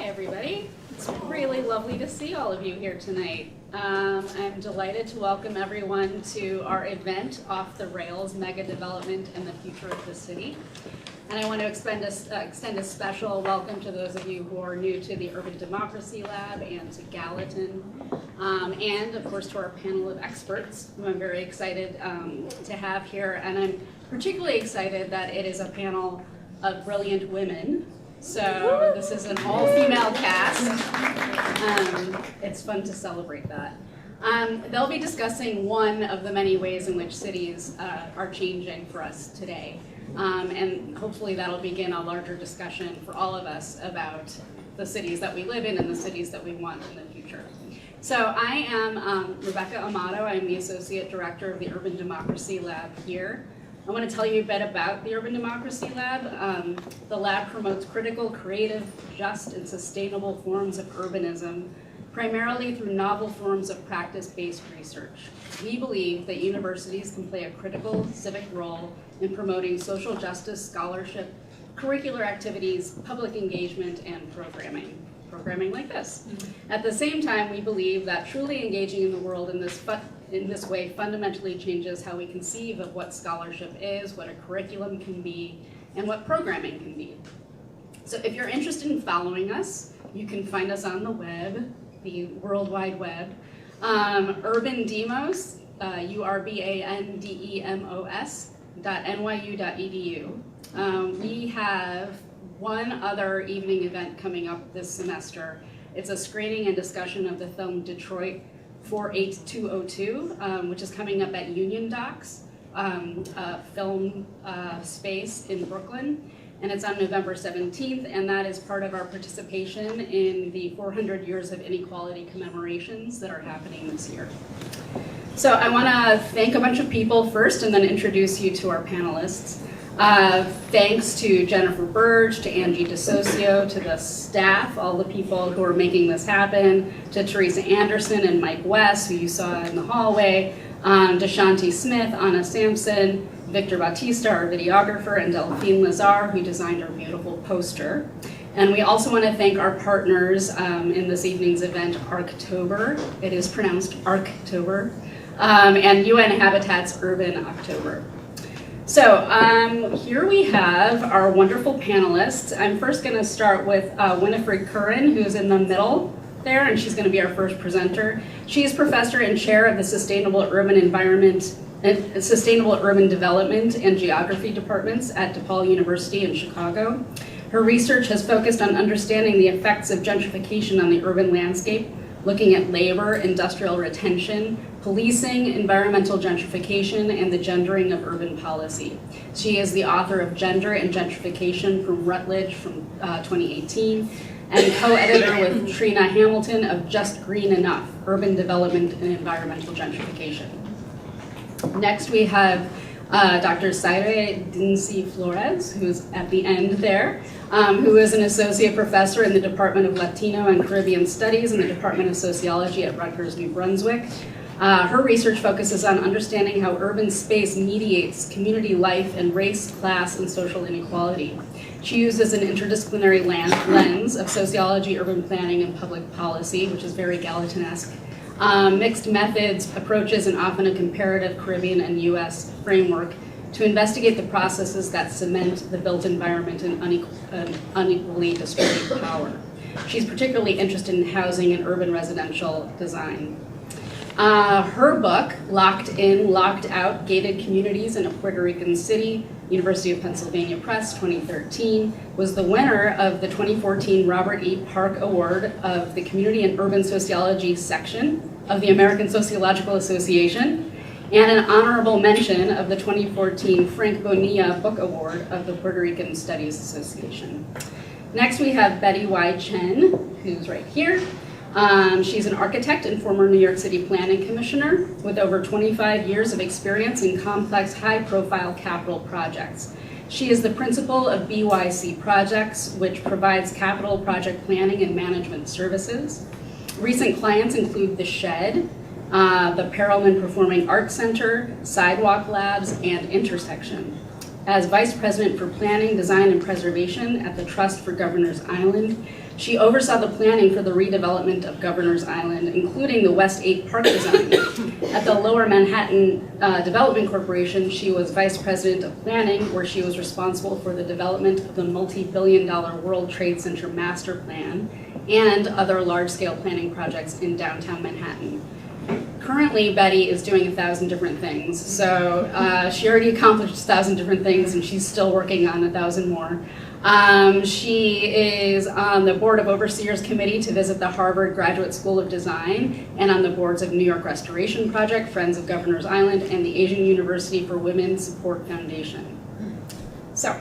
everybody. It's really lovely to see all of you here tonight. I'm delighted to welcome everyone to our event, Off the Rails, Megadevelopment and the Future of the City. And I want to extend a special welcome to those of you who are new to the Urban Democracy Lab and to Gallatin, and of course to our panel of experts, who I'm very excited to have here. And I'm particularly excited that it is a panel of brilliant women. So this is an all-female cast. It's fun to celebrate that. They'll be discussing one of the many ways in which cities are changing for us today. And hopefully that'll begin a larger discussion for all of us about the cities that we live in and the cities that we want in the future. So I am Rebecca Amato. I'm the Associate Director of the Urban Democracy Lab here. I want to tell you a bit about the Urban Democracy Lab. The lab promotes critical, creative, just, and sustainable forms of urbanism, primarily through novel forms of practice-based research. We believe that universities can play a critical civic role in promoting social justice, scholarship, curricular activities, public engagement, and programming like this. At the same time, we believe that truly engaging in the world in this way fundamentally changes how we conceive of what scholarship is, what a curriculum can be, and what programming can be. So if you're interested in following us, you can find us on the web, the World Wide Web. Urbandemos, URBANDEMOS.NYU.edu. We have one other evening event coming up this semester. It's a screening and discussion of the film Detroit 48202, which is coming up at Union Docks, a film space in Brooklyn. And it's on November 17th, and that is part of our participation in the 400 Years of Inequality commemorations that are happening this year. So I want to thank a bunch of people first and then introduce you to our panelists. Thanks to Jennifer Burge, to Angie DeSocio, to the staff, all the people who are making this happen, to Teresa Anderson and Mike West, who you saw in the hallway, DeShanti Smith, Anna Sampson, Victor Bautista, our videographer, and Delphine Lazar, who designed our beautiful poster. And we also want to thank our partners in this evening's event, Arctober. It is pronounced Arctober, and UN Habitat's Urban October. So here we have our wonderful panelists. I'm first going to start with Winifred Curran, who's in the middle there, and she's going to be our first presenter. She is professor and chair of the Sustainable Urban Development and Geography departments at DePaul University in Chicago. Her research has focused on understanding the effects of gentrification on the urban landscape, looking at labor, industrial retention, policing, environmental gentrification, and the gendering of urban policy. She is the author of Gender and Gentrification from Rutgers from 2018, and co-editor with Trina Hamilton of Just Green Enough, Urban Development and Environmental Gentrification. Next we have Dr. Zaire Dinzey-Flores, who's at the end there, who is an associate professor in the Department of Latino and Caribbean Studies in the Department of Sociology at Rutgers, New Brunswick. Her research focuses on understanding how urban space mediates community life and race, class, and social inequality. She uses an interdisciplinary lens of sociology, urban planning, and public policy, which is very Gallatin-esque. Mixed methods, approaches, and often a comparative Caribbean and US framework to investigate the processes that cement the built environment and unequally distributed power. She's particularly interested in housing and urban residential design. Her book, Locked In, Locked Out, Gated Communities in a Puerto Rican City, University of Pennsylvania Press, 2013, was the winner of the 2014 Robert E. Park Award of the Community and Urban Sociology section of the American Sociological Association, and an honorable mention of the 2014 Frank Bonilla Book Award of the Puerto Rican Studies Association. Next we have Betty Y. Chen, who's right here. She's an architect and former New York City Planning Commissioner with over 25 years of experience in complex, high-profile capital projects. She is the principal of BYC Projects, which provides capital project planning and management services. Recent clients include The Shed, the Perelman Performing Arts Center, Sidewalk Labs, and Intersection. as Vice President for Planning, Design, and Preservation at the Trust for Governor's Island. She oversaw the planning for the redevelopment of Governor's Island, including the West 8 Park design. At the Lower Manhattan Development Corporation, she was Vice President of Planning, where she was responsible for the development of the multi-billion-dollar World Trade Center Master Plan and other large-scale planning projects in downtown Manhattan. Currently, Betty is doing 1,000 different things. So she already accomplished 1,000 different things, and she's still working on 1,000 more. She is on the Board of Overseers Committee to visit the Harvard Graduate School of Design, and on the boards of New York Restoration Project, Friends of Governor's Island, and the Asian University for Women Support Foundation. So,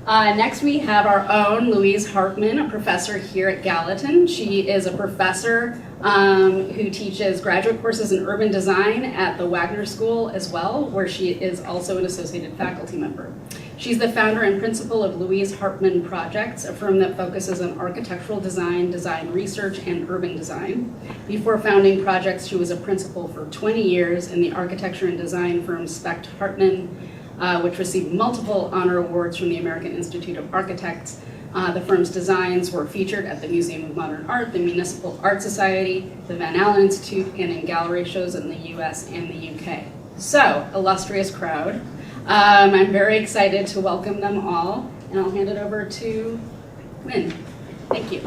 next we have our own Louise Harpman, a professor here at Gallatin. She is a professor who teaches graduate courses in urban design at the Wagner School as well, where she is also an associated faculty member. She's the founder and principal of Louise Harpman Projects, a firm that focuses on architectural design, design research, and urban design. Before founding Projects, she was a principal for 20 years in the architecture and design firm Specht Hartman, which received multiple honor awards from the American Institute of Architects. The firm's designs were featured at the Museum of Modern Art, the Municipal Art Society, the Van Allen Institute, and in gallery shows in the US and the UK. So, illustrious crowd. I'm very excited to welcome them all, and I'll hand it over to Win. Thank you.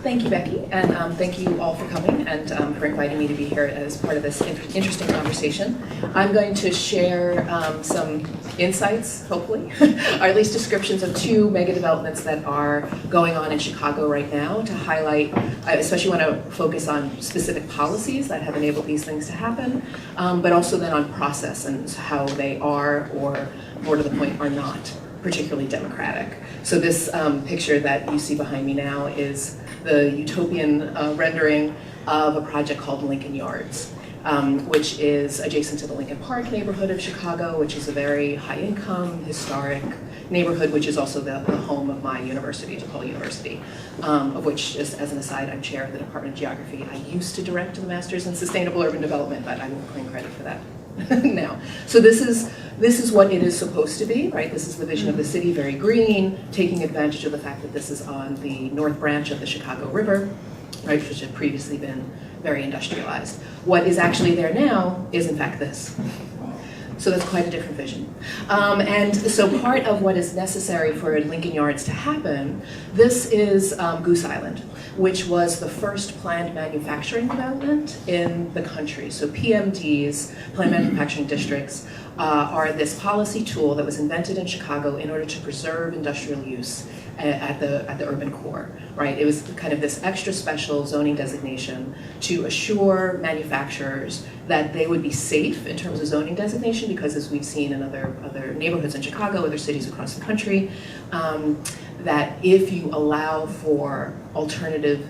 Thank you, Becky, and thank you all for coming and for inviting me to be here as part of this interesting conversation. I'm going to share some insights, hopefully, or at least descriptions of two megadevelopments that are going on in Chicago right now to highlight. I especially want to focus on specific policies that have enabled these things to happen, but also then on process and how they are, or more to the point, are not particularly democratic. So this picture that you see behind me now is the utopian rendering of a project called Lincoln Yards, which is adjacent to the Lincoln Park neighborhood of Chicago, which is a very high-income, historic neighborhood, which is also the home of my university, DePaul University, of which, just as an aside, I'm chair of the Department of Geography. I used to direct the Masters in Sustainable Urban Development, but I won't claim credit for that now. So this is what it is supposed to be, right? This is the vision of the city, very green, taking advantage of the fact that this is on the north branch of the Chicago River, right, which had previously been very industrialized. What is actually there now is, in fact, this. So that's quite a different vision. And so part of what is necessary for Lincoln Yards to happen, this is Goose Island, which was the first planned manufacturing development in the country. So PMDs, planned manufacturing districts, are this policy tool that was invented in Chicago in order to preserve industrial use at the urban core, right? It was kind of this extra special zoning designation to assure manufacturers that they would be safe in terms of zoning designation, because as we've seen in other neighborhoods in Chicago, other cities across the country, that if you allow for alternative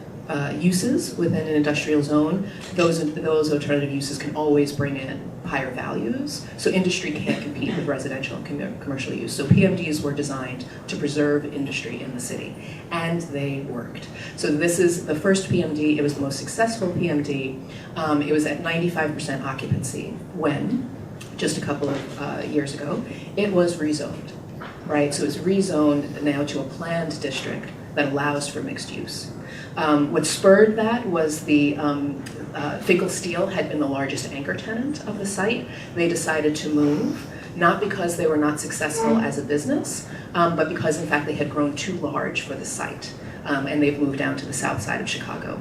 uses within an industrial zone, those alternative uses can always bring in higher values. So industry can't compete with residential and commercial use. So PMDs were designed to preserve industry in the city, and they worked. So this is the first PMD. It was the most successful PMD. It was at 95% occupancy when, just a couple of years ago, it was rezoned, right? So it's rezoned now to a planned district that allows for mixed use. What spurred that was the Finkel Steel had been the largest anchor tenant of the site. They decided to move, not because they were not successful as a business, but because in fact they had grown too large for the site, and they've moved down to the south side of Chicago.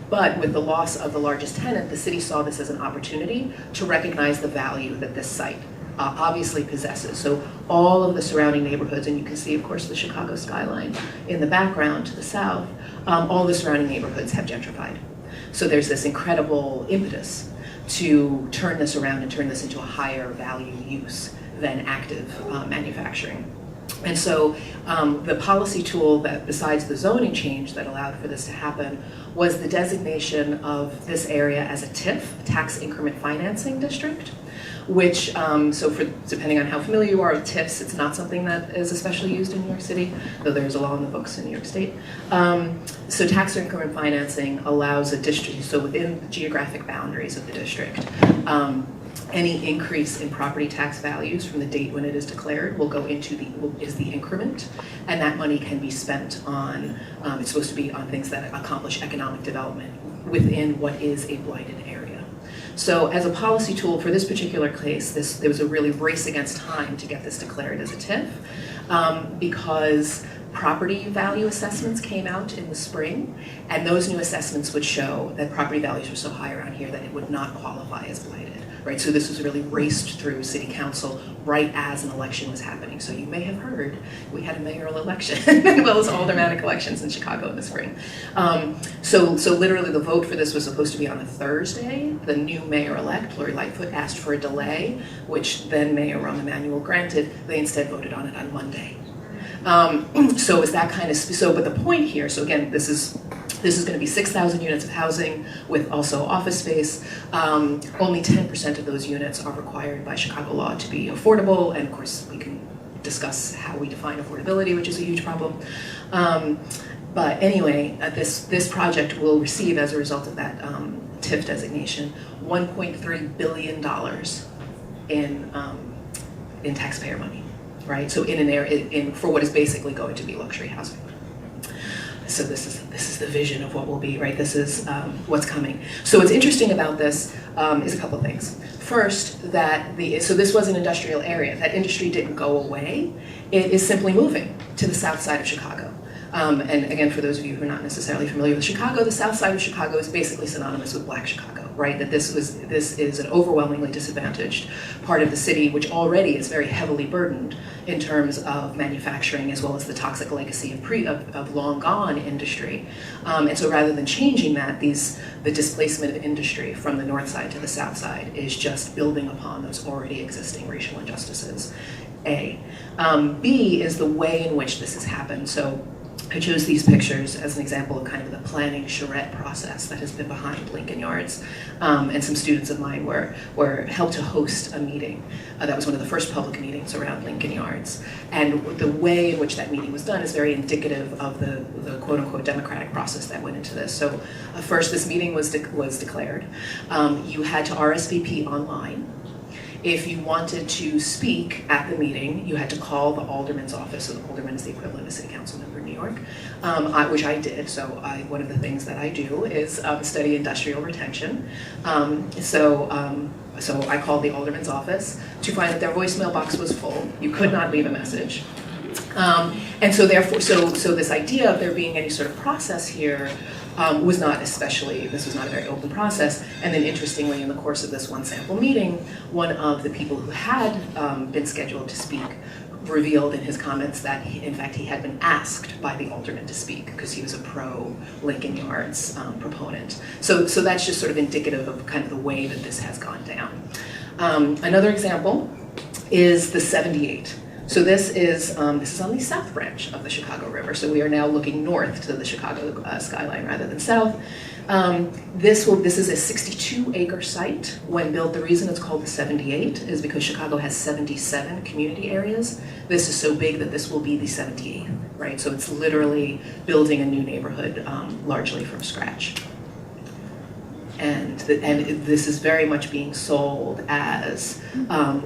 But with the loss of the largest tenant, the city saw this as an opportunity to recognize the value that this site obviously possesses. So all of the surrounding neighborhoods, and you can see, of course, the Chicago skyline in the background to the south, all the surrounding neighborhoods have gentrified. So there's this incredible impetus to turn this around and turn this into a higher value use than active manufacturing. And so the policy tool that, besides the zoning change that allowed for this to happen, was the designation of this area as a TIF, Tax Increment Financing District, which, so for, depending on how familiar you are with TIFs, it's not something that is especially used in New York City, though there's a law in the books in New York State. So tax increment financing allows a district, so within the geographic boundaries of the district, any increase in property tax values from the date when it is declared will go into is the increment, and that money can be spent on, it's supposed to be on things that accomplish economic development within what is a blighted area. So as a policy tool for this particular case, there was a really race against time to get this declared as a TIF, because property value assessments came out in the spring, and those new assessments would show that property values were so high around here that it would not qualify as blighted. Right, so this was really raced through City Council right as an election was happening. So you may have heard we had a mayoral election as well as aldermanic elections in Chicago in the spring. So literally the vote for this was supposed to be on a Thursday. The new mayor-elect, Lori Lightfoot, asked for a delay, which then Mayor Rahm Emanuel granted. They instead voted on it on Monday. So it's that kind of, but the point here, so again, this is going to be 6,000 units of housing with also office space. Only 10% of those units are required by Chicago law to be affordable, and of course we can discuss how we define affordability, which is a huge problem. But anyway, this project will receive, as a result of that TIF designation, $1.3 billion in taxpayer money, right? So in an area, for what is basically going to be luxury housing. So this is the vision of what will be, right? This is what's coming. So what's interesting about this is a couple of things. First, that so this was an industrial area. That industry didn't go away. It is simply moving to the south side of Chicago. And again, for those of you who are not necessarily familiar with Chicago, the south side of Chicago is basically synonymous with Black Chicago, right? That this is an overwhelmingly disadvantaged part of the city, which already is very heavily burdened in terms of manufacturing, as well as the toxic legacy of long gone industry. And so rather than changing that, the displacement of industry from the north side to the south side is just building upon those already existing racial injustices, A. B is the way in which this has happened. So I chose these pictures as an example of kind of the planning charrette process that has been behind Lincoln Yards. And some students of mine were helped to host a meeting. That was one of the first public meetings around Lincoln Yards. And the way in which that meeting was done is very indicative of the quote-unquote democratic process that went into this. So first, this meeting was declared. You had to RSVP online. If you wanted to speak at the meeting, you had to call the alderman's office. So the alderman is the equivalent of a city council member in New York, which I did. So one of the things that I do is study industrial retention. So I called the alderman's office to find that their voicemail box was full. You could not leave a message. And so therefore, so this idea of there being any sort of process here was not especially, this was not a very open process. And then interestingly, in the course of this one sample meeting, one of the people who had been scheduled to speak revealed in his comments that in fact he had been asked by the alderman to speak because he was a pro Lincoln Yards proponent. So that's just sort of indicative of kind of the way that this has gone down. Another example is the 78. So this is on the south branch of the Chicago River. So we are now looking north to the Chicago skyline rather than south. This is a 62-acre site. When built, the reason it's called the 78 is because Chicago has 77 community areas. This is so big that this will be the 78th, right? So it's literally building a new neighborhood largely from scratch. And this is very much being sold as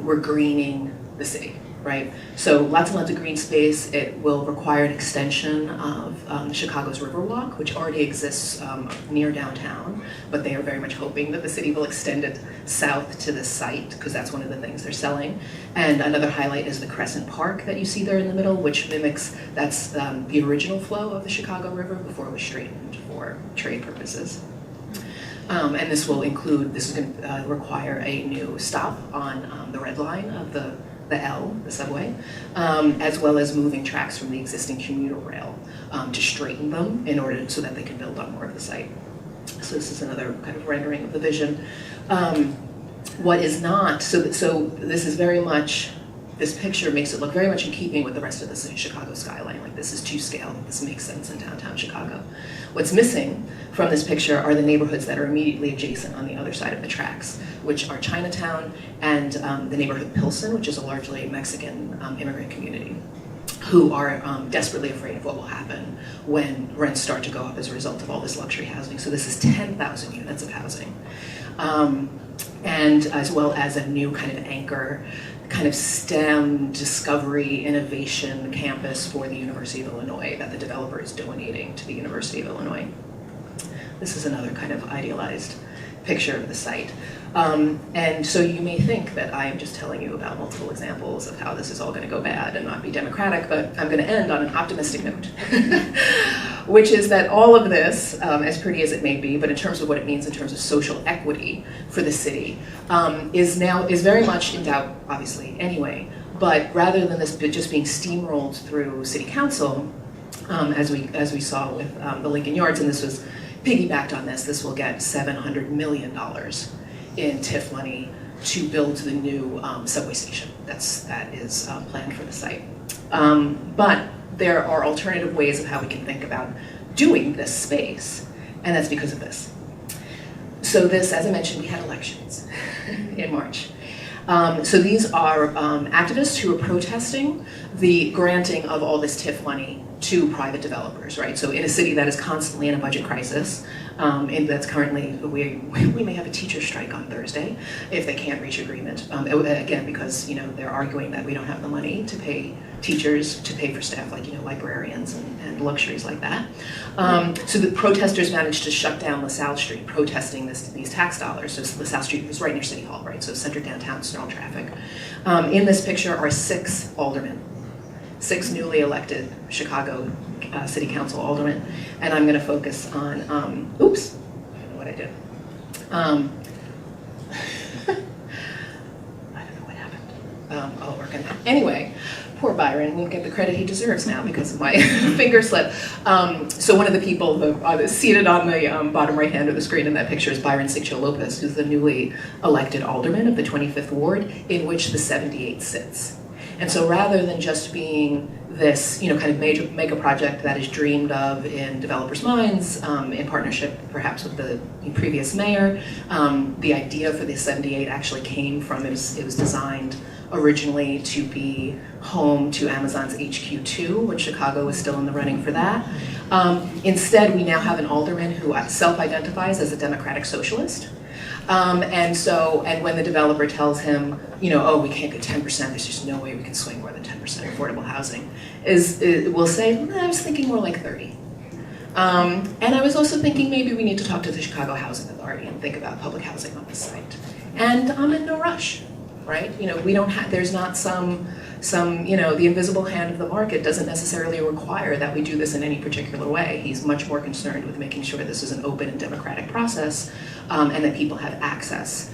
we're greening the city. Right, so lots and lots of green space. It will require an extension of Chicago's Riverwalk, which already exists near downtown, but they are very much hoping that the city will extend it south to the site, because that's one of the things they're selling. And another highlight is the Crescent Park that you see there in the middle, which mimics, that's the original flow of the Chicago River before it was straightened for trade purposes. And this is going to require a new stop on the red line of the subway, as well as moving tracks from the existing commuter rail to straighten them in order so that they can build on more of the site. So this is another kind of rendering of the vision. What is not, so this is very much this picture makes it look very much in keeping with the rest of the Chicago skyline. Like, this is to scale, this makes sense in downtown Chicago. What's missing from this picture are the neighborhoods that are immediately adjacent on the other side of the tracks, which are Chinatown and the neighborhood Pilsen, which is a largely Mexican immigrant community, who are desperately afraid of what will happen when rents start to go up as a result of all this luxury housing. So this is 10,000 units of housing. And as well as a new kind of anchor, kind of STEM discovery innovation campus for the University of Illinois that the developer is donating to the University of Illinois. This is another kind of idealized picture of the site. And so you may think that I am just telling you about multiple examples of how this is all going to go bad and not be democratic, but I'm going to end on an optimistic note, which is that all of this, as pretty as it may be, but in terms of what it means in terms of social equity for the city, is very much in doubt, obviously, anyway. But rather than this just being steamrolled through city council, as we saw with the Lincoln Yards, and this was piggybacked on this will get $700 million in TIF money to build the new subway station. That is planned for the site. But there are alternative ways of how we can think about doing this space, and that's because of this. So this, as I mentioned, we had elections in March. So these are activists who are protesting the granting of all this TIF money to private developers, right? So in a city that is constantly in a budget crisis, and that's currently, we may have a teacher strike on Thursday if they can't reach agreement. Again, because they're arguing that we don't have the money to pay teachers, to pay for staff like librarians and luxuries like that. So the protesters managed to shut down LaSalle Street, protesting these tax dollars. So LaSalle Street is right near City Hall, right? So centered downtown, strong traffic. In this picture are 6 aldermen. 6 newly elected Chicago City Council aldermen, and I'm going to focus on, oops, I don't know what I did. I don't know what happened. I'll work on that. Anyway, poor Byron won't get the credit he deserves now because of my finger slip. So one of the people seated on the bottom right hand of the screen in that picture is Byron Sigcho-Lopez, who's the newly elected alderman of the 25th Ward, in which the 78 sits. And so rather than just being this, kind of mega project that is dreamed of in developers' minds, in partnership perhaps with the previous mayor, the idea for the 78 actually came from, it was designed originally to be home to Amazon's HQ2, when Chicago was still in the running for that. Instead, we now have an alderman who self-identifies as a democratic socialist. And when the developer tells him, oh, we can't get 10%, there's just no way we can swing more than 10% affordable housing, we'll say, I was thinking more like 30. And I was also thinking maybe we need to talk to the Chicago Housing Authority and think about public housing on this site. And I'm in no rush, right? We don't have, there's not some, the invisible hand of the market doesn't necessarily require that we do this in any particular way. He's much more concerned with making sure this is an open and democratic process, and that people have access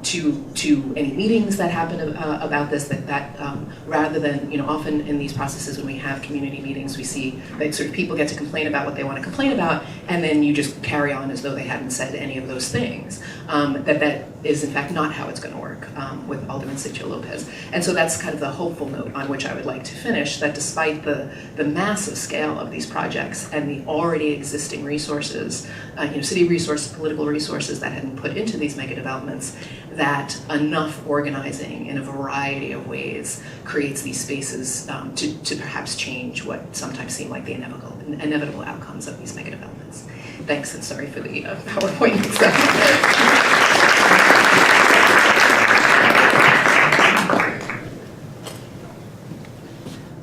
to any meetings that happen about this, that rather than, often in these processes when we have community meetings, we see that sort of people get to complain about what they want to complain about, and then you just carry on as though they hadn't said any of those things. That is in fact not how it's going to work with Alderman Sigcho-Lopez. And so that's kind of the hopeful note on which I would like to finish, that despite the massive scale of these projects and the already existing resources, city resources, political resources that have been put into these megadevelopments, that enough organizing in a variety of ways creates these spaces to perhaps change what sometimes seem like the inevitable outcomes of these megadevelopments. Thanks, and sorry for the PowerPoint stuff.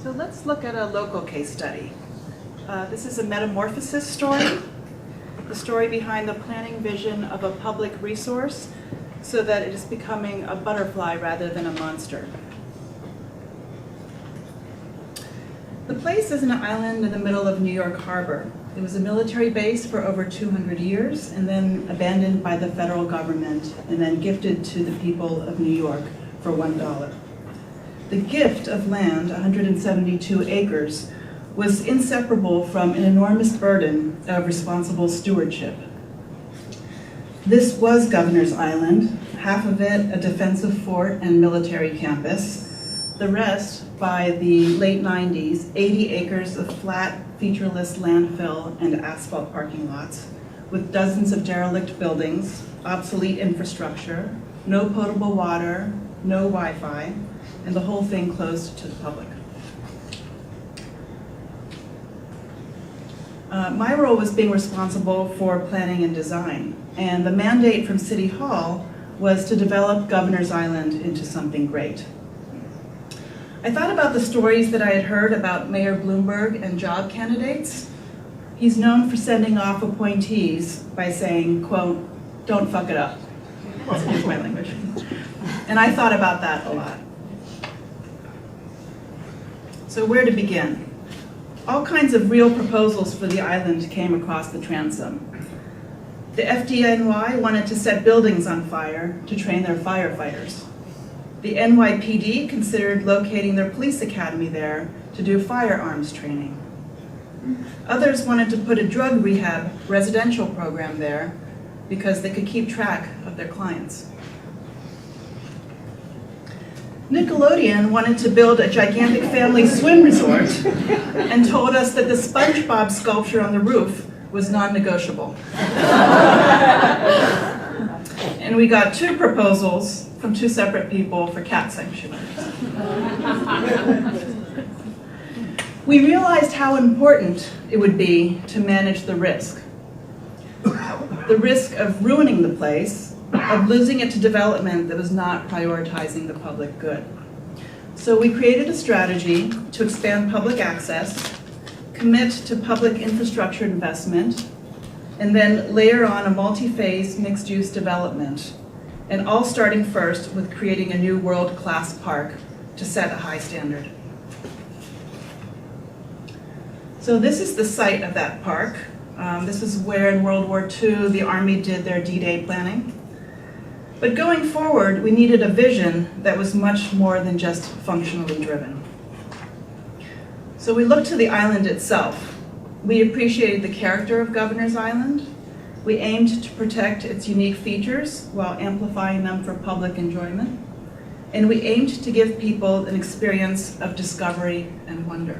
So let's look at a local case study. This is a Metamorphosis Story, the story behind the planning vision of a public resource so that it is becoming a butterfly rather than a monster. The place is an island in the middle of New York Harbor. It was a military base for over 200 years and then abandoned by the federal government and then gifted to the people of New York for $1. The gift of land, 172 acres, was inseparable from an enormous burden of responsible stewardship. This was Governor's Island, half of it a defensive fort and military campus, The rest, by the late 90s, 80 acres of flat, featureless landfill and asphalt parking lots with dozens of derelict buildings, obsolete infrastructure, no potable water, no Wi-Fi, and the whole thing closed to the public. My role was being responsible for planning and design, and the mandate from City Hall was to develop Governor's Island into something great. I thought about the stories that I had heard about Mayor Bloomberg and job candidates. He's known for sending off appointees by saying, quote, "Don't fuck it up." Excuse my language. And I thought about that a lot. So where to begin? All kinds of real proposals for the island came across the transom. The FDNY wanted to set buildings on fire to train their firefighters. The NYPD considered locating their police academy there to do firearms training. Others wanted to put a drug rehab residential program there because they could keep track of their clients. Nickelodeon wanted to build a gigantic family swim resort and told us that the SpongeBob sculpture on the roof was non-negotiable. And we got 2 proposals from 2 separate people for cat sanctuaries. We realized how important it would be to manage the risk. The risk of ruining the place, of losing it to development that was not prioritizing the public good. So we created a strategy to expand public access, commit to public infrastructure investment, and then layer on a multi-phase mixed-use development, and all starting first with creating a new world-class park to set a high standard. So this is the site of that park. This is where in World War II the Army did their D-Day planning. But going forward, we needed a vision that was much more than just functionally driven. So we looked to the island itself. We appreciated the character of Governor's Island. We aimed to protect its unique features while amplifying them for public enjoyment. And we aimed to give people an experience of discovery and wonder.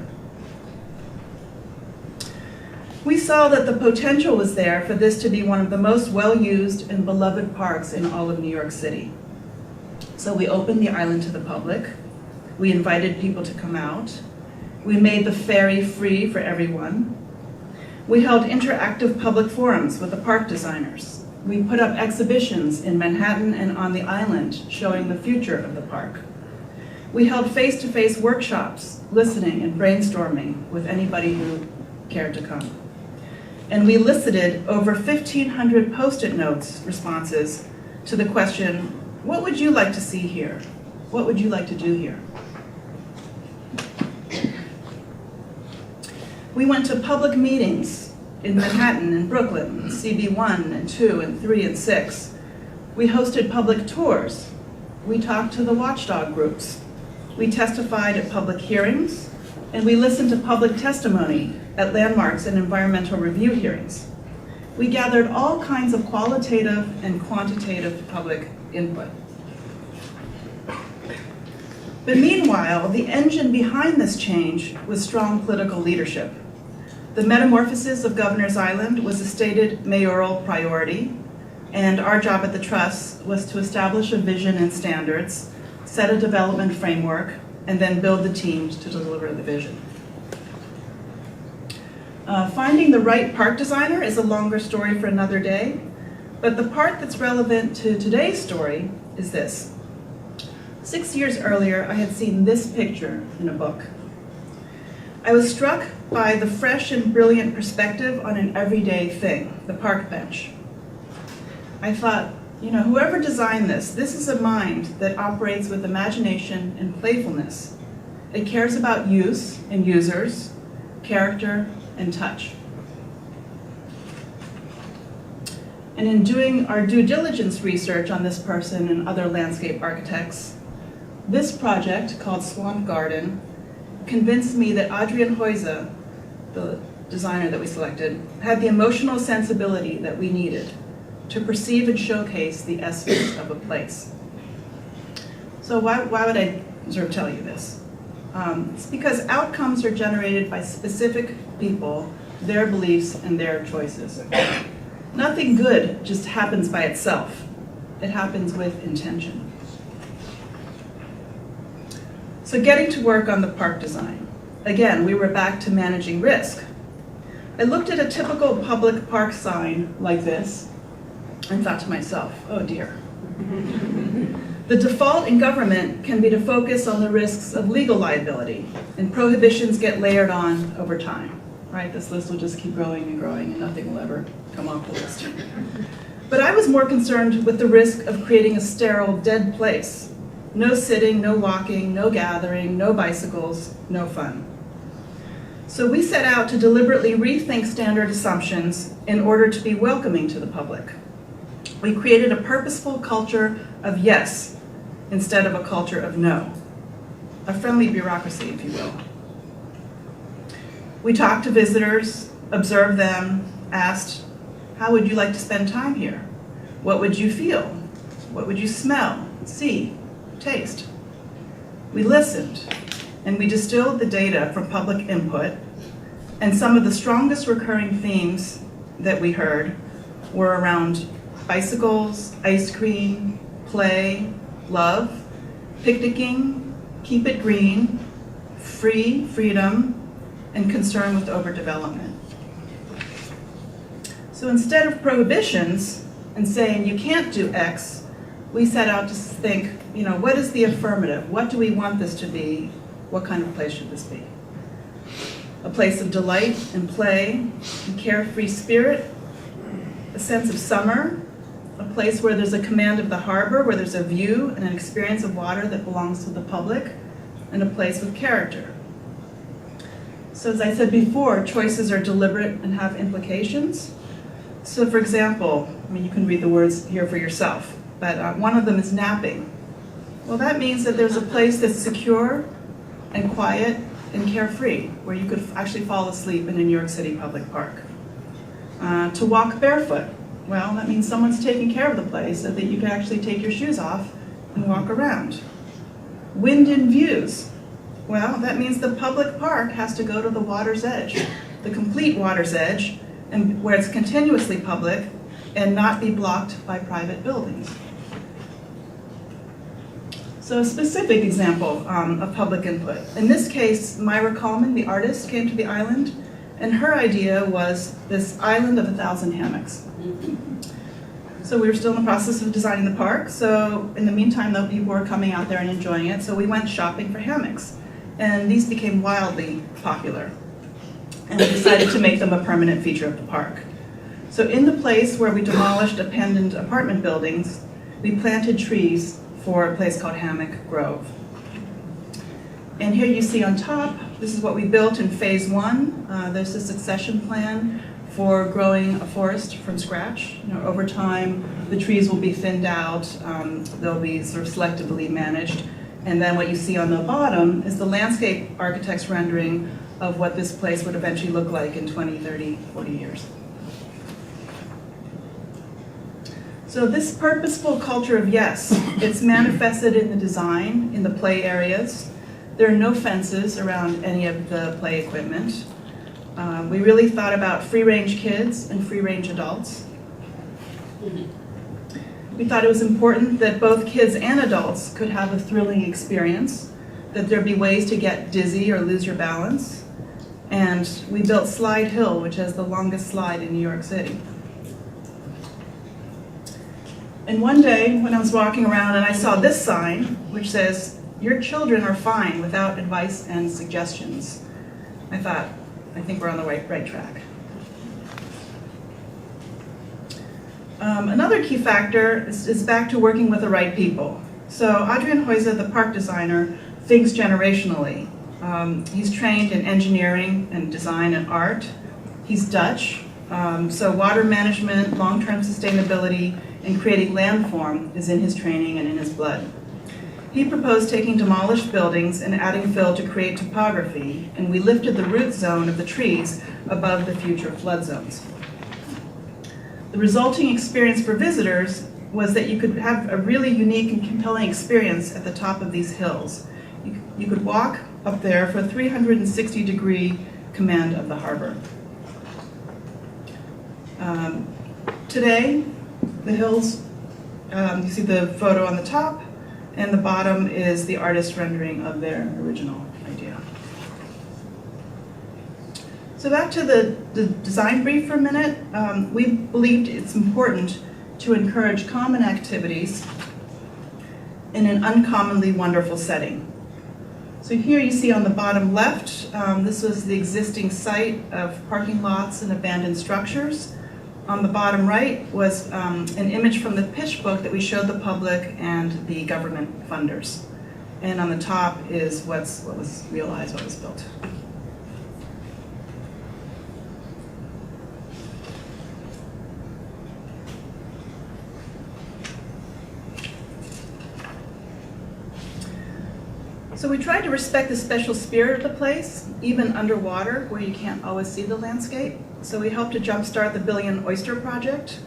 We saw that the potential was there for this to be one of the most well-used and beloved parks in all of New York City. So we opened the island to the public. We invited people to come out. We made the ferry free for everyone. We held interactive public forums with the park designers. We put up exhibitions in Manhattan and on the island showing the future of the park. We held face-to-face workshops, listening and brainstorming with anybody who cared to come. And we elicited over 1,500 Post-it notes responses to the question, what would you like to see here? What would you like to do here? We went to public meetings in Manhattan and Brooklyn, CB1 and 2 and 3 and 6. We hosted public tours. We talked to the watchdog groups. We testified at public hearings, and we listened to public testimony at landmarks and environmental review hearings. We gathered all kinds of qualitative and quantitative public input. But meanwhile, the engine behind this change was strong political leadership. The metamorphosis of Governor's Island was a stated mayoral priority, and our job at the Trust was to establish a vision and standards, set a development framework, and then build the teams to deliver the vision. Finding the right park designer is a longer story for another day, but the part that's relevant to today's story is this. 6 years earlier, I had seen this picture in a book. I was struck by the fresh and brilliant perspective on an everyday thing, the park bench. I thought, whoever designed this is a mind that operates with imagination and playfulness. It cares about use and users, character, and touch. And in doing our due diligence research on this person and other landscape architects, this project, called Swamp Garden, convinced me that Adrian Hoyza, the designer that we selected, had the emotional sensibility that we needed to perceive and showcase the essence of a place. So why would I sort of tell you this. It's because outcomes are generated by specific people, their beliefs, and their choices. Nothing good just happens by itself. It happens with intention. So getting to work on the park design. Again, we were back to managing risk. I looked at a typical public park sign like this and thought to myself, oh dear. The default in government can be to focus on the risks of legal liability, and prohibitions get layered on over time. Right? This list will just keep growing and growing, and nothing will ever come off the list. But I was more concerned with the risk of creating a sterile, dead place. No sitting, no walking, no gathering, no bicycles, no fun. So we set out to deliberately rethink standard assumptions in order to be welcoming to the public. We created a purposeful culture of yes instead of a culture of no. A friendly bureaucracy, if you will. We talked to visitors, observed them, asked, how would you like to spend time here? What would you feel? What would you smell, see, taste? We listened, and we distilled the data from public input, and some of the strongest recurring themes that we heard were around bicycles, ice cream, play, love, picnicking, keep it green, freedom, and concern with overdevelopment. So instead of prohibitions and saying you can't do X, we set out to think, what is the affirmative? What do we want this to be? What kind of place should this be? A place of delight and play, and carefree spirit, a sense of summer, a place where there's a command of the harbor, where there's a view and an experience of water that belongs to the public, and a place with character. So as I said before, choices are deliberate and have implications. So for example, you can read the words here for yourself, but one of them is napping. Well, that means that there's a place that's secure and quiet and carefree, where you could actually fall asleep in a New York City public park. To walk barefoot. Well, that means someone's taking care of the place so that you can actually take your shoes off and walk around. Wind and views. Well, that means the public park has to go to the water's edge, the complete water's edge, and where it's continuously public and not be blocked by private buildings. So a specific example of public input. In this case, Myra Coleman, the artist, came to the island, and her idea was this island of 1,000 hammocks. So we were still in the process of designing the park, so in the meantime, though, people were coming out there and enjoying it, so we went shopping for hammocks. And these became wildly popular. And we decided to make them a permanent feature of the park. So in the place where we demolished abandoned apartment buildings, we planted trees for a place called Hammock Grove. And here you see on top, this is what we built in phase 1. There's a succession plan for growing a forest from scratch. Over time, the trees will be thinned out, they'll be sort of selectively managed. And then what you see on the bottom is the landscape architect's rendering of what this place would eventually look like in 20, 30, 40 years. So this purposeful culture of yes, it's manifested in the design, in the play areas. There are no fences around any of the play equipment. We really thought about free-range kids and free-range adults. We thought it was important that both kids and adults could have a thrilling experience, that there'd be ways to get dizzy or lose your balance. And we built Slide Hill, which has the longest slide in New York City. And one day, when I was walking around and I saw this sign, which says, "Your children are fine without advice and suggestions," I thought, I think we're on the right track. Another key factor is back to working with the right people. So Adrian Hoyza, the park designer, thinks generationally. He's trained in engineering and design and art. He's Dutch, so water management, long-term sustainability, and creating landform is in his training and in his blood. He proposed taking demolished buildings and adding fill to create topography, and we lifted the root zone of the trees above the future flood zones. The resulting experience for visitors was that you could have a really unique and compelling experience at the top of these hills. You could walk up there for a 360-degree command of the harbor. Today, the hills, you see the photo on the top, and the bottom is the artist's rendering of their original idea. So back to the design brief for a minute. We believed it's important to encourage common activities in an uncommonly wonderful setting. So here you see on the bottom left, this was the existing site of parking lots and abandoned structures. On the bottom right was an image from the pitch book that we showed the public and the government funders. And on the top is what was realized, what was built. So we tried to respect the special spirit of the place, even underwater where you can't always see the landscape. So we helped to jumpstart the Billion Oyster Project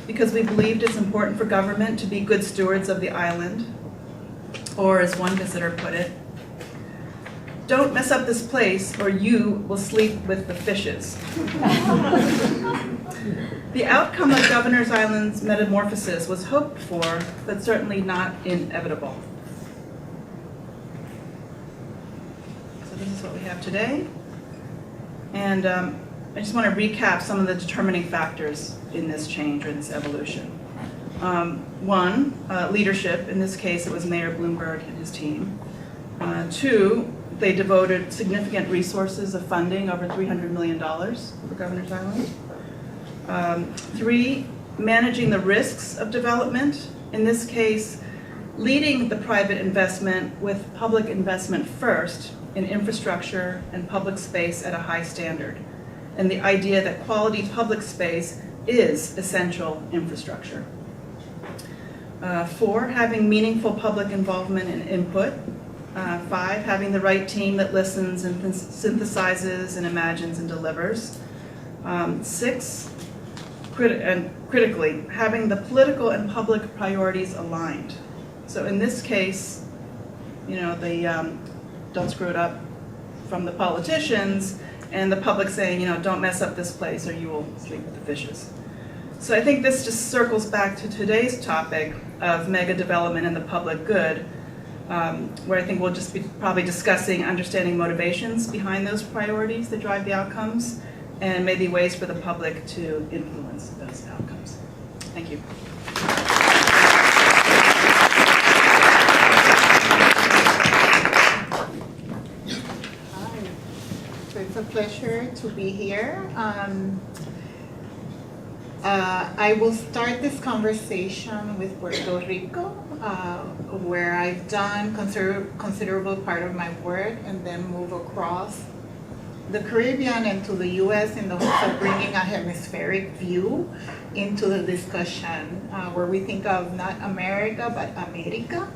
because we believed it's important for government to be good stewards of the island. Or as one visitor put it, don't mess up this place or you will sleep with the fishes. The outcome of Governor's Island's metamorphosis was hoped for, but certainly not inevitable. This is what we have today. And I just want to recap some of the determining factors in this change or this evolution. One, leadership. In this case, it was Mayor Bloomberg and his team. Two, they devoted significant resources of funding, over $300 million for Governor's Island. Three, managing the risks of development. In this case, leading the private investment with public investment first in infrastructure and public space at a high standard, and the idea that quality public space is essential infrastructure. Four, having meaningful public involvement and input. Five, having the right team that listens and synthesizes and imagines and delivers. Six, critically, having the political and public priorities aligned. So in this case, you know, the don't screw it up from the politicians, and the public saying, you know, don't mess up this place or you will sleep with the fishes. So I think this just circles back to today's topic of mega development and the public good, where I think we'll just be probably discussing understanding motivations behind those priorities that drive the outcomes, and maybe ways for the public to influence those outcomes. Thank you. It's a pleasure to be here. I will start this conversation with Puerto Rico, where I've done considerable part of my work, and then move across the Caribbean and to the US in the hopes of bringing a hemispheric view into the discussion, where we think of not America, but America.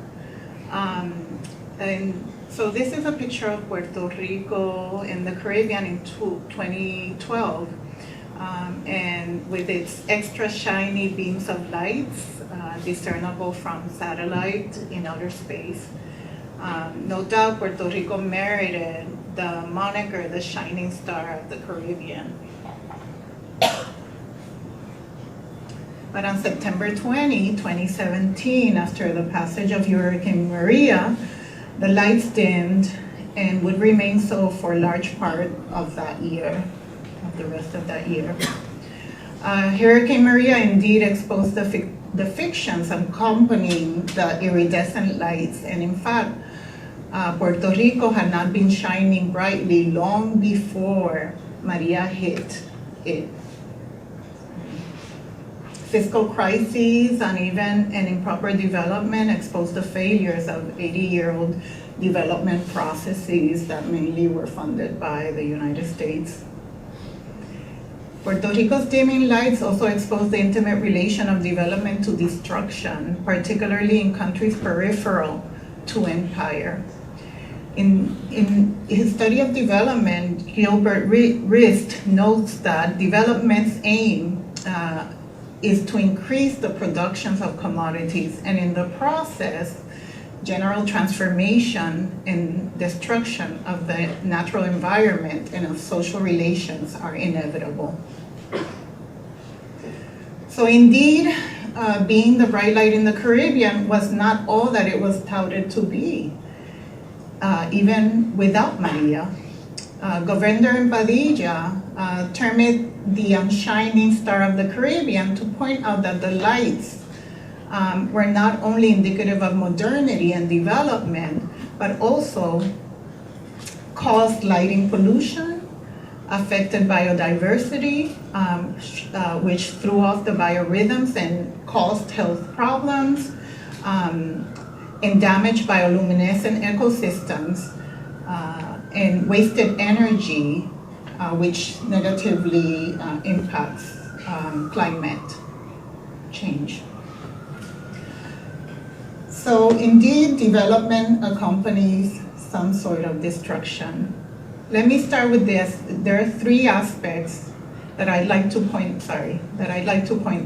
And so this is a picture of Puerto Rico in the Caribbean in 2012, and with its extra shiny beams of lights discernible from satellite in outer space. No doubt Puerto Rico merited the moniker, the shining star of the Caribbean. But on September 20, 2017, after the passage of Hurricane Maria, the lights dimmed and would remain so for a large part of that year, of the rest of that year. Hurricane Maria indeed exposed the fictions accompanying the iridescent lights, and in fact, Puerto Rico had not been shining brightly long before Maria hit it. Fiscal crises, uneven and improper development exposed the failures of 80-year-old development processes that mainly were funded by the United States. Puerto Rico's dimming lights also exposed the intimate relation of development to destruction, particularly in countries peripheral to empire. In his study of development, Gilbert Rist notes that development's aim is to increase the productions of commodities, and in the process, general transformation and destruction of the natural environment and of social relations are inevitable. So indeed, being the bright light in the Caribbean was not all that it was touted to be, even without Maria. Governor Padilla termed it the shining star of the Caribbean to point out that the lights were not only indicative of modernity and development, but also caused lighting pollution, affected biodiversity, which threw off the biorhythms and caused health problems, and damaged bioluminescent ecosystems, and wasted energy, which negatively impacts climate change. So indeed, development accompanies some sort of destruction. Let me start with this. There are three aspects that I'd like to point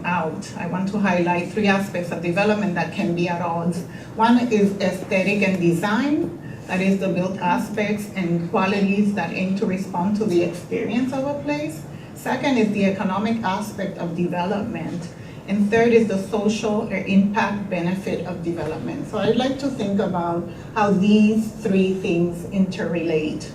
out. I want to highlight three aspects of development that can be at odds. One is aesthetic and design, that is the built aspects and qualities that aim to respond to the experience of a place. Second is the economic aspect of development. And third is the social or impact benefit of development. So I'd like to think about how these three things interrelate.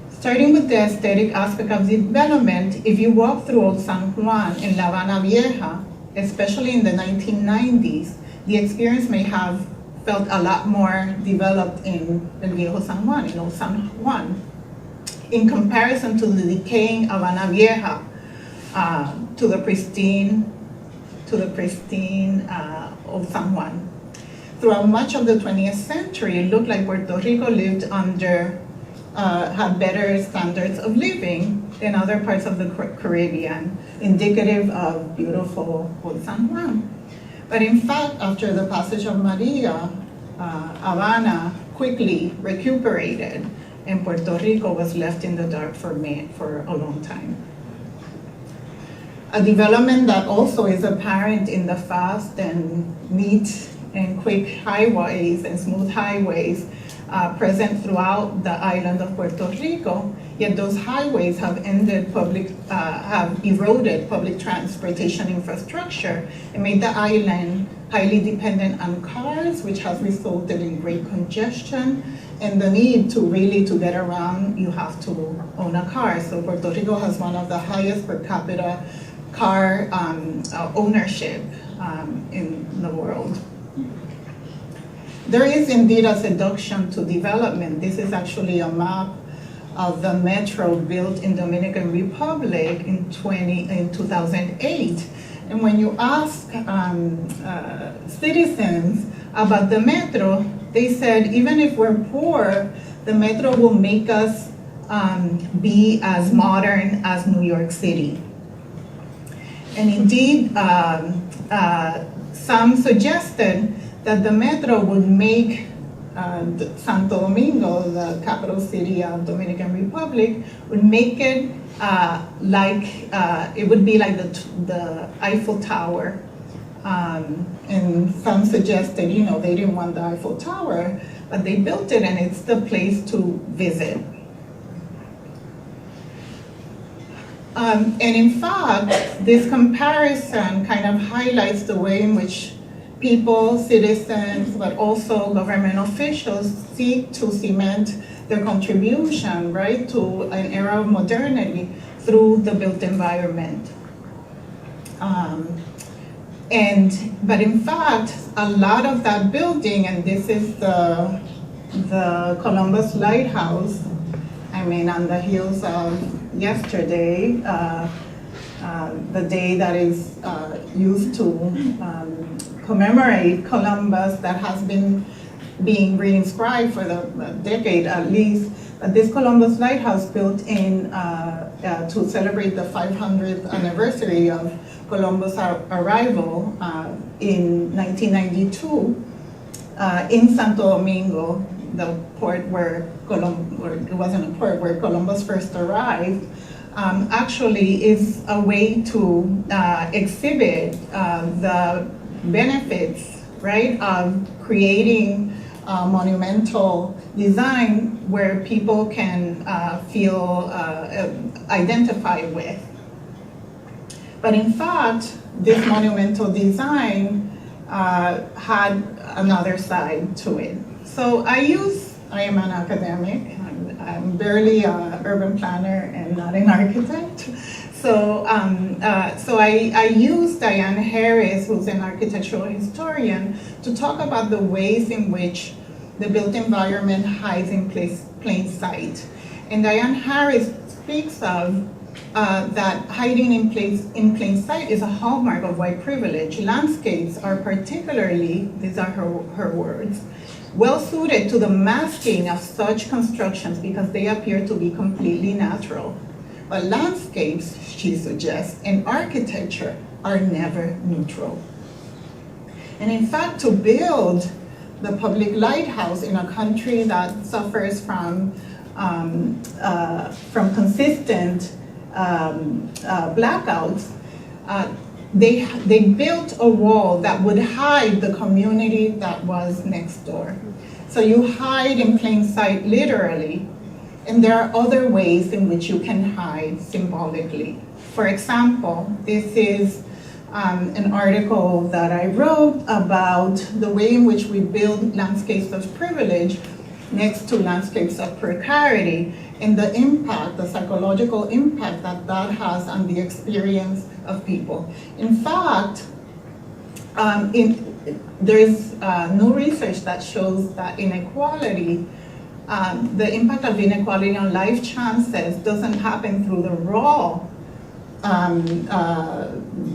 Starting with the aesthetic aspect of development, if you walk through Old San Juan in La Habana Vieja, especially in the 1990s, the experience may have felt a lot more developed in El Viejo San Juan, in Old San Juan, in comparison to the decaying Habana Vieja, to the pristine Old San Juan. Throughout much of the 20th century, it looked like Puerto Rico lived under, had better standards of living than other parts of the Caribbean, indicative of beautiful Old San Juan. But in fact, after the passage of Maria, Habana quickly recuperated, and Puerto Rico was left in the dark for a long time. A development that also is apparent in the fast and neat and quick highways and smooth highways present throughout the island of Puerto Rico, yet those highways have eroded public transportation infrastructure and made the island highly dependent on cars, which has resulted in great congestion and the need to get around, you have to own a car. So Puerto Rico has one of the highest per capita car ownership in the world. There is indeed a seduction to development. This is actually a map of the metro built in Dominican Republic in 2008. And when you ask citizens about the metro, they said, even if we're poor, the metro will make us be as modern as New York City. And indeed, some suggested that the metro would make Santo Domingo, the capital city of Dominican Republic, would make it it would be like the Eiffel Tower. And some suggested, they didn't want the Eiffel Tower, but they built it and it's the place to visit. And in fact, this comparison kind of highlights the way in which people, citizens, but also government officials seek to cement their contribution, right, to an era of modernity through the built environment. But in fact, a lot of that building, and this is the Columbus Lighthouse, on the heels of yesterday, the day that is used to commemorate Columbus, that has been being reinscribed for the decade at least. But this Columbus Lighthouse built in to celebrate the 500th anniversary of Columbus' arrival in 1992 in Santo Domingo, the port where it wasn't a port, where Columbus first arrived, actually is a way to exhibit the benefits right, of creating monumental design where people can feel identified with. But in fact, this monumental design had another side to it. So I am an academic. I'm barely an urban planner and not an architect. So I used Diane Harris, who's an architectural historian, to talk about the ways in which the built environment hides in plain sight. And Diane Harris speaks of that hiding in plain sight is a hallmark of white privilege. Landscapes are particularly, these are her words, well suited to the masking of such constructions because they appear to be completely natural. But landscapes, she suggests, and architecture are never neutral. And in fact, to build the public lighthouse in a country that suffers from consistent blackouts, they built a wall that would hide the community that was next door. So you hide in plain sight literally, and there are other ways in which you can hide symbolically. For example, this is an article that I wrote about the way in which we build landscapes of privilege next to landscapes of precarity, and the impact, the psychological impact that that has on the experience of people. In fact, there's new research that shows that inequality, the impact of inequality on life chances doesn't happen through the raw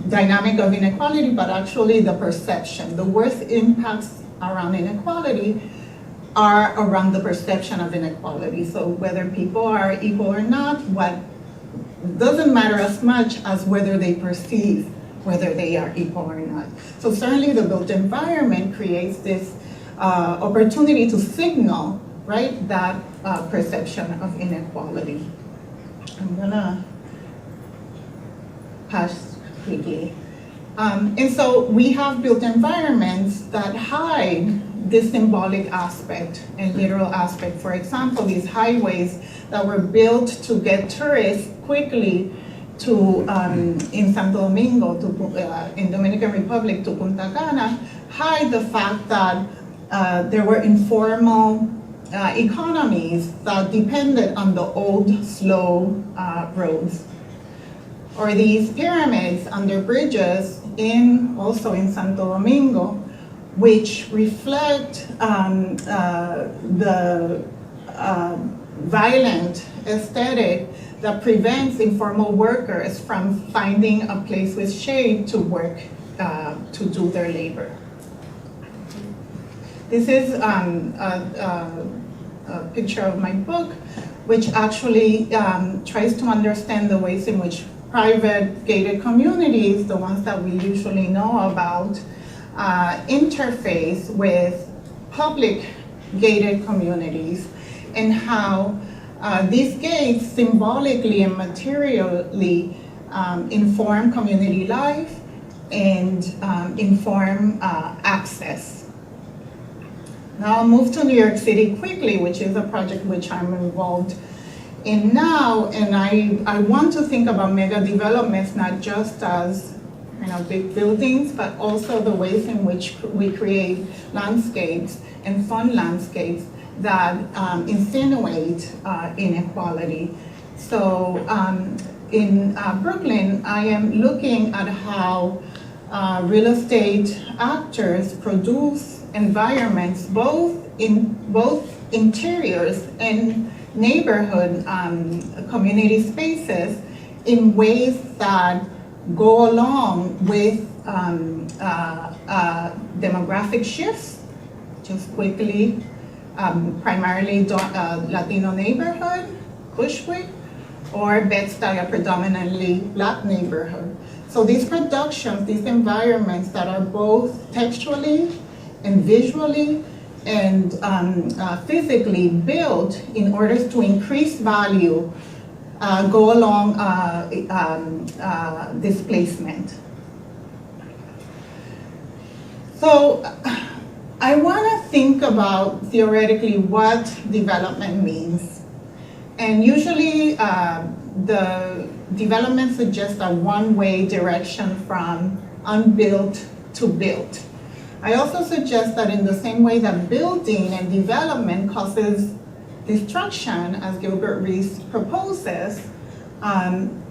dynamic of inequality, but actually the perception. The worst impacts around inequality are around the perception of inequality. So whether people are equal or not, what doesn't matter as much as whether they perceive whether they are equal or not. So certainly the built environment creates this opportunity to signal, right, that perception of inequality. I'm gonna pass quickly. And so we have built environments that hide this symbolic aspect and literal aspect. For example, these highways that were built to get tourists quickly to, in Santo Domingo, to, in Dominican Republic, to Punta Cana, hide the fact that there were informal economies that depended on the old, slow roads. Or these pyramids under bridges also in Santo Domingo, which reflect the violent aesthetic that prevents informal workers from finding a place with shade to work, to do their labor. This is a picture of my book, which actually tries to understand the ways in which private gated communities, the ones that we usually know about, interface with public gated communities, and how these gates symbolically and materially inform community life and inform access. Now I'll move to New York City quickly, which is a project which I'm involved in now, and I want to think about mega developments not just as big buildings, but also the ways in which we create landscapes and fun landscapes that insinuate inequality. So in Brooklyn, I am looking at how real estate actors produce environments, both interiors and neighborhood community spaces, in ways that go along with demographic shifts. Just quickly, primarily Latino neighborhood, Bushwick, or Bed-Stuy, a predominantly Black neighborhood. So these productions, these environments that are both textually and visually and physically built in order to increase value, go along displacement. So I want to think about theoretically what development means. And usually the development suggests a one-way direction from unbuilt to built. I also suggest that in the same way that building and development causes destruction, as Gilbert Reese proposes,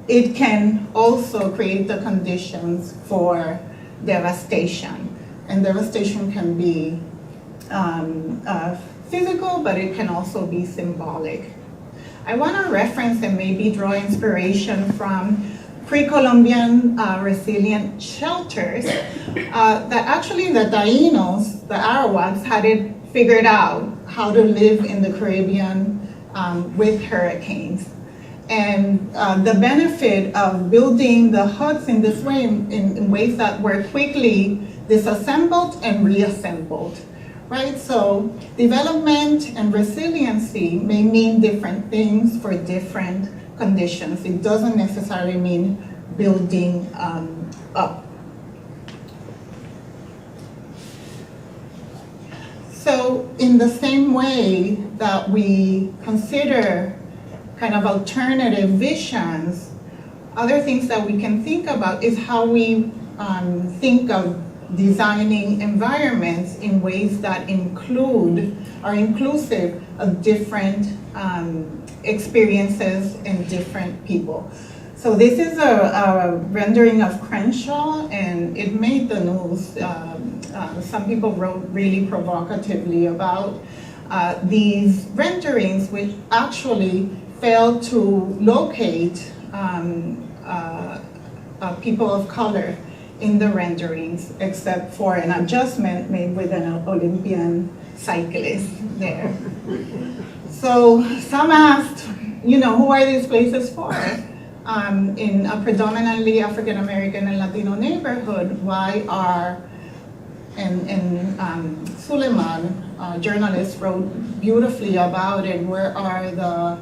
it can also create the conditions for devastation. And devastation can be physical, but it can also be symbolic. I want to reference and maybe draw inspiration from pre-Columbian resilient shelters that actually the Taínos, the Arawaks, had it figured out how to live in the Caribbean with hurricanes. And the benefit of building the huts in this way, in ways that were quickly disassembled and reassembled, right? So development and resiliency may mean different things for different conditions. It doesn't necessarily mean building up. So in the same way that we consider kind of alternative visions, other things that we can think about is how we think of designing environments in ways that are inclusive of different experiences and different people. So this is a rendering of Crenshaw, and it made the news. Some people wrote really provocatively about these renderings, which actually failed to locate people of color in the renderings, except for an adjustment made with an Olympian cyclist there. So some asked, who are these places for? In a predominantly African American and Latino neighborhood, why are, and Suleiman, a journalist, wrote beautifully about it, where are the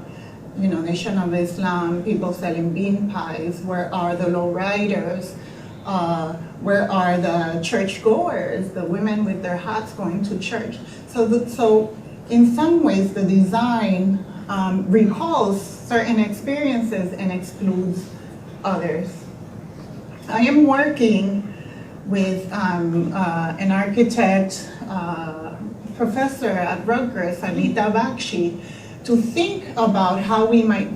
Nation of Islam, people selling bean pies, where are the lowriders? Where are the churchgoers, the women with their hats going to church? So in some ways, the design recalls certain experiences and excludes others. I am working with an architect professor at Rutgers, Anita Bakshi, to think about how we might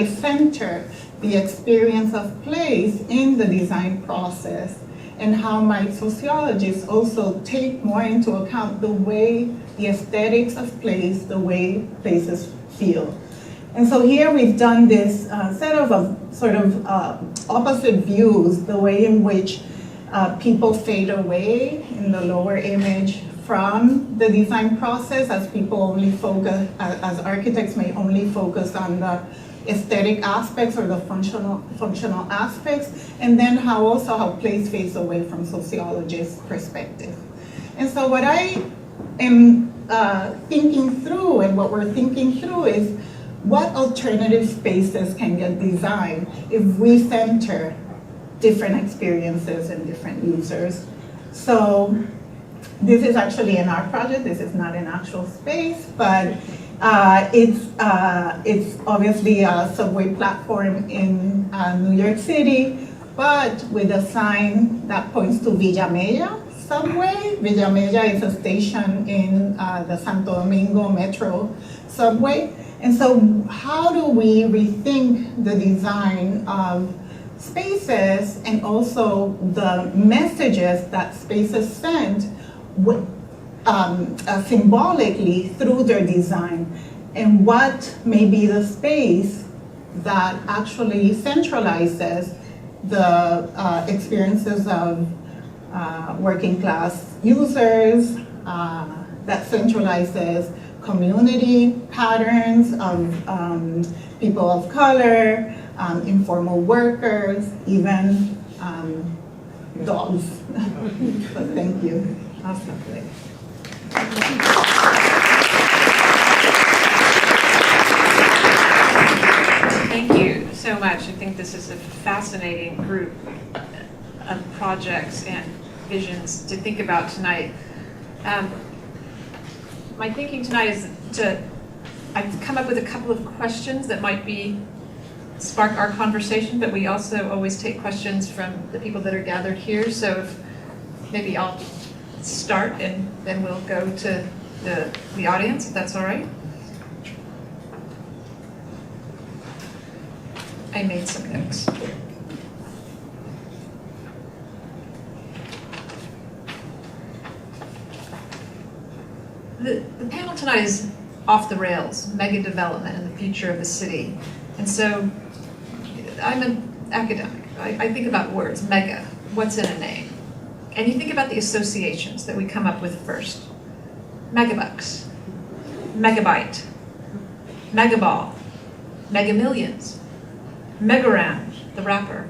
center the experience of place in the design process, and how might sociologists also take more into account the way the aesthetics of place, the way places feel. And so here we've done this set of opposite views, the way in which people fade away in the lower image from the design process, as people only focus, as architects may only focus on the aesthetic aspects or the functional aspects, and then how place fades away from sociologists' perspective. And so what I am thinking through, and what we're thinking through, is what alternative spaces can get designed if we center different experiences and different users. So this is actually an art project. This is not an actual space, but it's obviously a subway platform in New York City, but with a sign that points to Villa Mella subway. Villa Mella is a station in the Santo Domingo Metro subway. And so how do we rethink the design of spaces and also the messages that spaces send symbolically through their design, and what may be the space that actually centralizes the experiences of working class users, that centralizes community patterns of people of color, informal workers, even dogs. So thank you. I'll stop there. Thank you so much. I think this is a fascinating group of projects, and visions to think about tonight. My thinking tonight is I've come up with a couple of questions that might spark our conversation, but we also always take questions from the people that are gathered here. So if maybe I'll start and then we'll go to the audience, if that's all right. I made some notes. The panel tonight is off the rails, megadevelopment and the future of the city. And so I'm an academic. I think about words, mega, what's in a name? And you think about the associations that we come up with first. Megabucks, megabyte, megaball, megamillions, megaround, the rapper.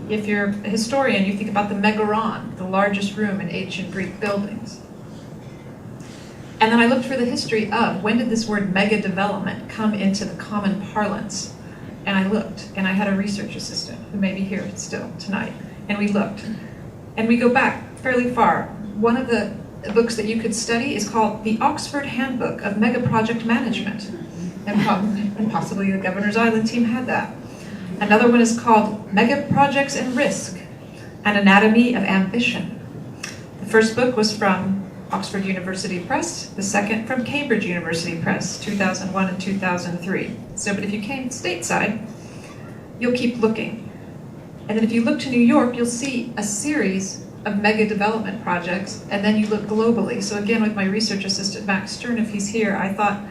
If you're a historian, you think about the megaron, the largest room in ancient Greek buildings. And then I looked for the history of when did this word megadevelopment come into the common parlance? And I looked, and I had a research assistant who may be here still tonight. And we looked. And we go back fairly far. One of the books that you could study is called The Oxford Handbook of Mega Project Management. And possibly the Governor's Island team had that. Another one is called Mega Projects and Risk, An Anatomy of Ambition. The first book was from Oxford University Press, the second from Cambridge University Press, 2001 and 2003. So, but if you came stateside, you'll keep looking. And then if you look to New York, you'll see a series of mega development projects, and then you look globally. So again, with my research assistant, Max Stern, if he's here, I thought,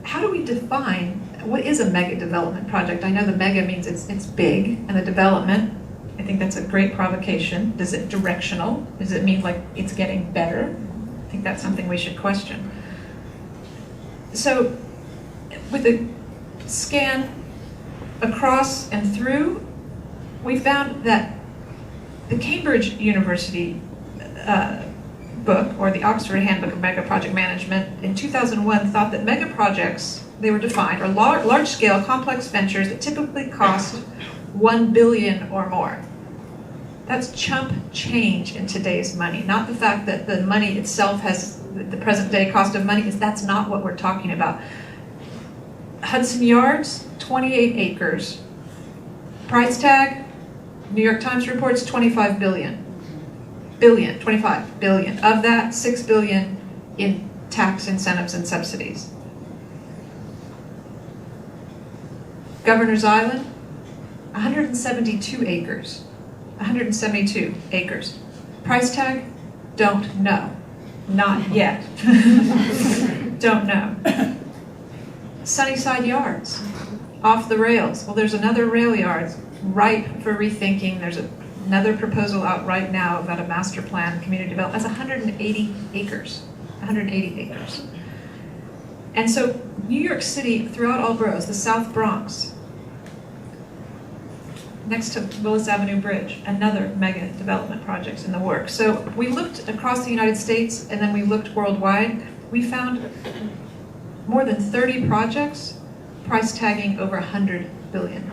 how do we define what is a mega development project? I know the mega means it's big, and the development, I think that's a great provocation. Is it directional? Does it mean like it's getting better? I think that's something we should question. So with a scan across and through, we found that the Cambridge University book, or the Oxford Handbook of Mega Project Management, in 2001 thought that mega projects, they were defined, are large-scale complex ventures that typically cost 1 billion or more. That's chump change in today's money. Not the fact that the money itself has the present day cost of money, because that's not what we're talking about. Hudson Yards, 28 acres. Price tag, New York Times reports 25 billion. 25 billion. Of that, 6 billion in tax incentives and subsidies. Governor's Island, 172 acres. 172 acres. Price tag? Don't know. Not yet. Don't know. Sunnyside Yards, off the rails. Well, there's another rail yard ripe for rethinking. There's another proposal out right now about a master plan, community development. That's 180 acres. 180 acres. And so New York City, throughout all boroughs, the South Bronx, next to Willis Avenue Bridge, another mega development project in the works. So we looked across the United States and then we looked worldwide. We found more than 30 projects price tagging over $100 billion.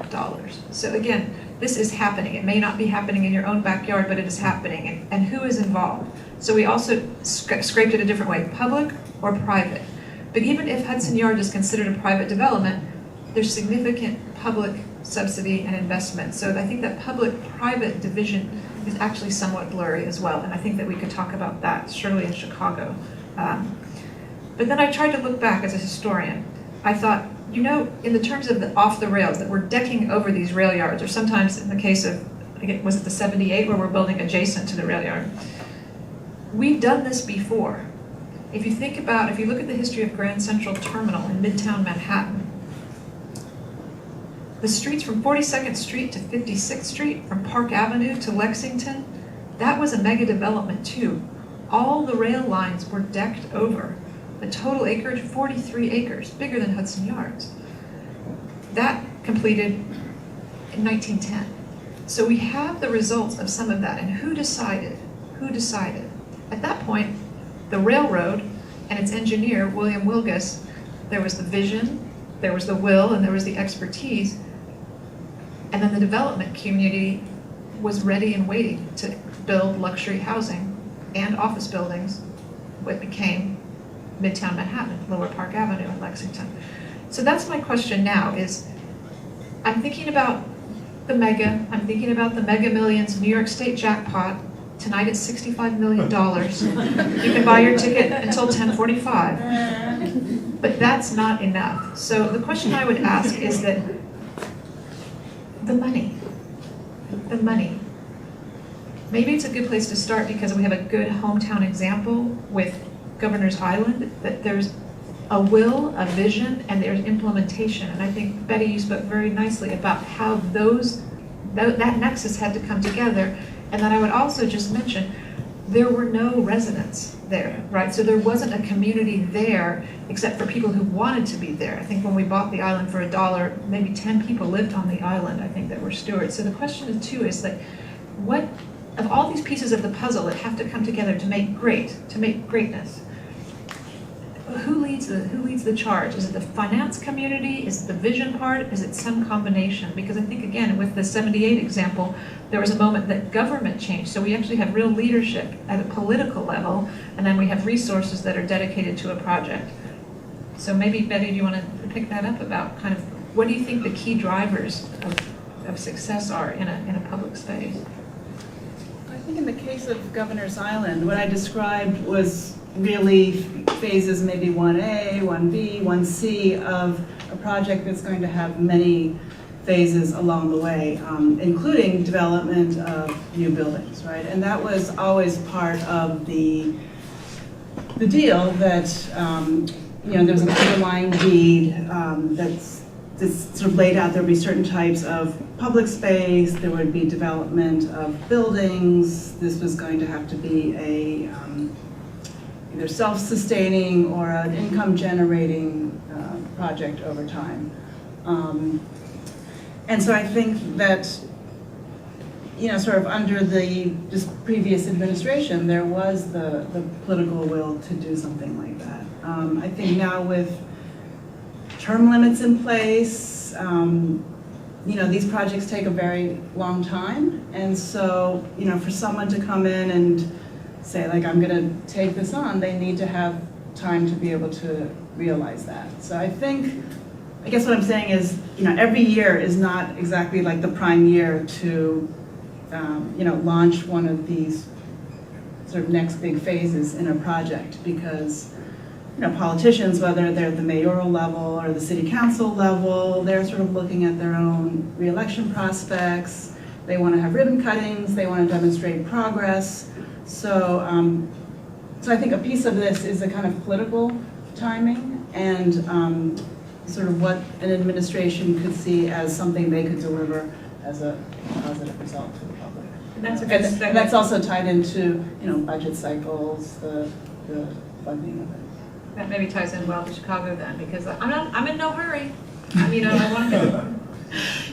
So again, this is happening. It may not be happening in your own backyard, but it is happening. And who is involved? So we also scraped it a different way, public or private. But even if Hudson Yard is considered a private development, there's significant public subsidy and investment. So I think that public-private division is actually somewhat blurry as well. And I think that we could talk about that, surely in Chicago. But then I tried to look back as a historian. I thought, you know, in the terms of the off the rails, that we're decking over these rail yards, or sometimes in the case of, was it the 78 where we're building adjacent to the rail yard? We've done this before. If you think about, if you look at the history of Grand Central Terminal in Midtown Manhattan, the streets from 42nd Street to 56th Street, from Park Avenue to Lexington, that was a mega development too. All the rail lines were decked over. The total acreage, 43 acres, bigger than Hudson Yards. That completed in 1910. So we have the results of some of that. And who decided? Who decided? At that point, the railroad and its engineer, William Wilgus, there was the vision, there was the will, and there was the expertise. And then the development community was ready and waiting to build luxury housing and office buildings, what became Midtown Manhattan, Lower Park Avenue in Lexington. So that's my question now is, I'm thinking about the mega, I'm thinking about the Mega Millions New York State jackpot. Tonight it's $65 million. You can buy your ticket until 10:45. But that's not enough. So the question I would ask is that the money. Maybe it's a good place to start because we have a good hometown example with Governor's Island, that there's a will, a vision, and there's implementation. And I think, Betty, you spoke very nicely about how that nexus had to come together. And then I would also just mention, there were no residents there, right? So there wasn't a community there except for people who wanted to be there. I think when we bought the island for $1, maybe 10 people lived on the island, I think, that were stewards. So the question too is like, what, of all these pieces of the puzzle that have to come together to make greatness, who leads the charge? Is it the finance community? Is it the vision part? Is it some combination? Because I think, again, with the 78 example, there was a moment that government changed. So we actually have real leadership at a political level, and then we have resources that are dedicated to a project. So maybe, Betty, do you want to pick that up about kind of what do you think the key drivers of success are in a public space? I think in the case of Governor's Island, what I described was really phases maybe 1A, 1B, 1C of a project that's going to have many phases along the way, including development of new buildings, right? And that was always part of the deal that, there was an underlying deed that's sort of laid out. There would be certain types of public space, there would be development of buildings. This was going to have to be a either self-sustaining or an income-generating project over time. And so I think that, sort of under the just previous administration, there was the political will to do something like that. I think now with term limits in place, these projects take a very long time. And so, for someone to come in and say, like, I'm gonna take this on, they need to have time to be able to realize that. So I guess what I'm saying is, every year is not exactly like the prime year to, launch one of these sort of next big phases in a project because, politicians, whether they're at the mayoral level or the city council level, they're sort of looking at their own re-election prospects. They want to have ribbon cuttings, they want to demonstrate progress. So I think a piece of this is a kind of political timing and sort of what an administration could see as something they could deliver as a positive result to the public. And that's also tied into budget cycles, the funding of it. That maybe ties in well to Chicago then, because I'm in no hurry. I want to go.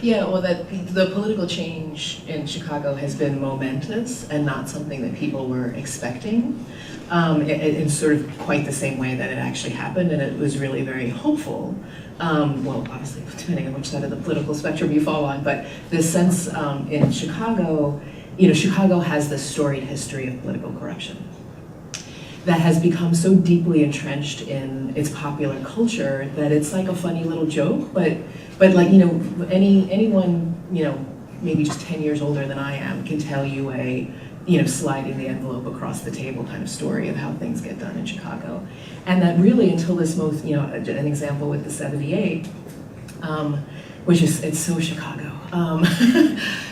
Yeah, well, the political change in Chicago has been momentous and not something that people were expecting in sort of quite the same way that it actually happened, and it was really very hopeful. Well, obviously, depending on which side of the political spectrum you fall on, but the sense in Chicago, Chicago has this storied history of political corruption that has become so deeply entrenched in its popular culture that it's like a funny little joke, but like, anyone, maybe just 10 years older than I am can tell you a, sliding the envelope across the table kind of story of how things get done in Chicago. And that really until this most, an example with the 78, which is, it's so Chicago.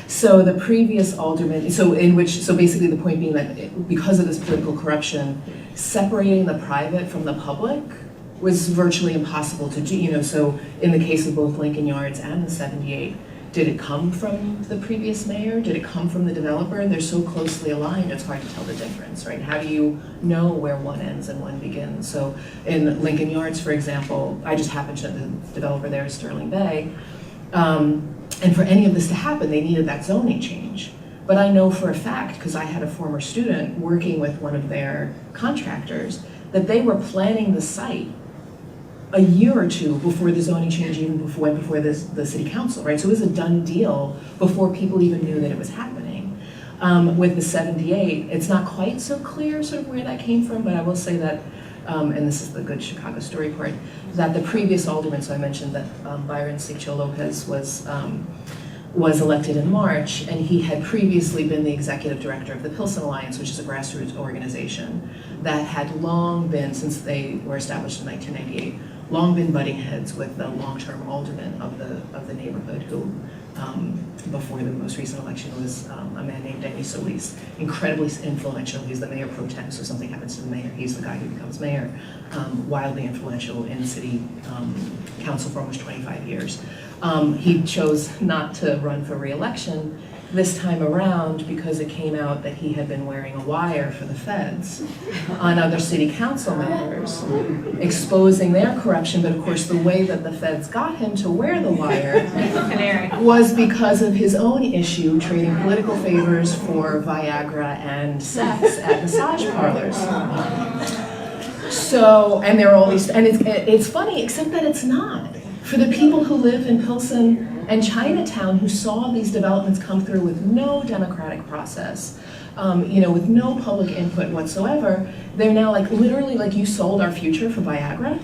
So the previous alderman, so basically the point being that because of this political corruption, separating the private from the public was virtually impossible to do, so in the case of both Lincoln Yards and the 78, did it come from the previous mayor? Did it come from the developer? They're so closely aligned, it's hard to tell the difference, right? How do you know where one ends and one begins? So in Lincoln Yards, for example, I just happened to know the developer there is Sterling Bay, and for any of this to happen, they needed that zoning change. But I know for a fact, because I had a former student working with one of their contractors, that they were planning the site a year or two before the zoning change even went before the city council, right? So it was a done deal before people even knew that it was happening. With the 78, it's not quite so clear sort of where that came from, but I will say that, and this is the good Chicago story part, that the previous alderman, so I mentioned that Byron Sigcho Lopez was elected in March, and he had previously been the executive director of the Pilsen Alliance, which is a grassroots organization that had long been, since they were established in 1998, long been butting heads with the long-term alderman of the neighborhood, who before the most recent election was a man named Denis, incredibly influential. He's the mayor pro tem, so something happens to the mayor, he's the guy who becomes mayor. Wildly influential in city council for almost 25 years. He chose not to run for re-election this time around because it came out that he had been wearing a wire for the feds on other city council members, exposing their corruption. But of course, the way that the feds got him to wear the wire was because of his own issue, trading political favors for Viagra and sex at massage parlors. So, and there are all these, and it's funny, except that it's not. For the people who live in Pilsen and Chinatown, who saw these developments come through with no democratic process, with no public input whatsoever, they're now like, literally like, you sold our future for Viagra?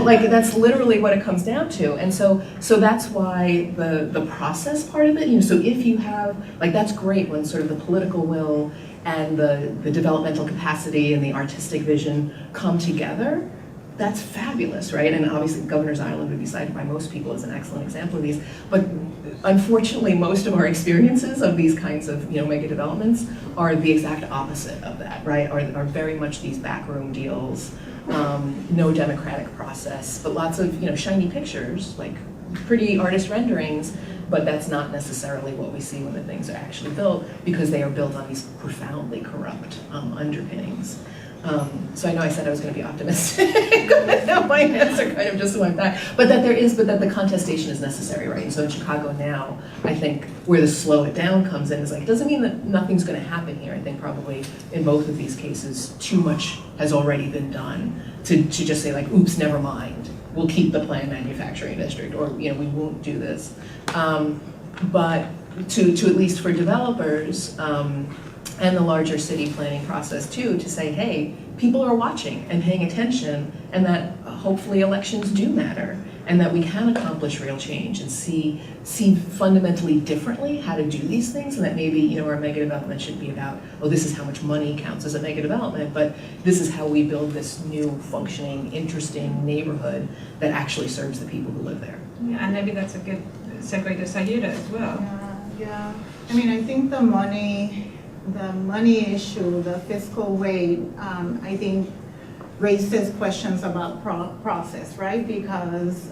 Like that's literally what it comes down to. And so that's why the process part of it, so if you have, like that's great when sort of the political will and the developmental capacity and the artistic vision come together. That's fabulous, right? And obviously Governor's Island would be cited by most people as an excellent example of these. But unfortunately, most of our experiences of these kinds of mega developments are the exact opposite of that, right? Are very much these backroom deals, no democratic process, but lots of shiny pictures, like pretty artist renderings, but that's not necessarily what we see when the things are actually built, because they are built on these profoundly corrupt underpinnings. So I know I said I was going to be optimistic, but now my answer kind of just went back. But that the contestation is necessary, right? And so in Chicago now, I think where the slow it down comes in is like, it doesn't mean that nothing's going to happen here. I think probably in both of these cases, too much has already been done to just say like, oops, never mind. We'll keep the planned manufacturing district, or we won't do this. But to at least for developers, and the larger city planning process too, to say, hey, people are watching and paying attention, and that hopefully elections do matter, and that we can accomplish real change and see fundamentally differently how to do these things, and that maybe our mega development should be about, oh, this is how much money counts as a mega development, but this is how we build this new, functioning, interesting neighborhood that actually serves the people who live there. Yeah, and maybe that's a good segue to Sayuda as well. Yeah. I mean, I think the money issue, the fiscal weight, I think raises questions about process, right? Because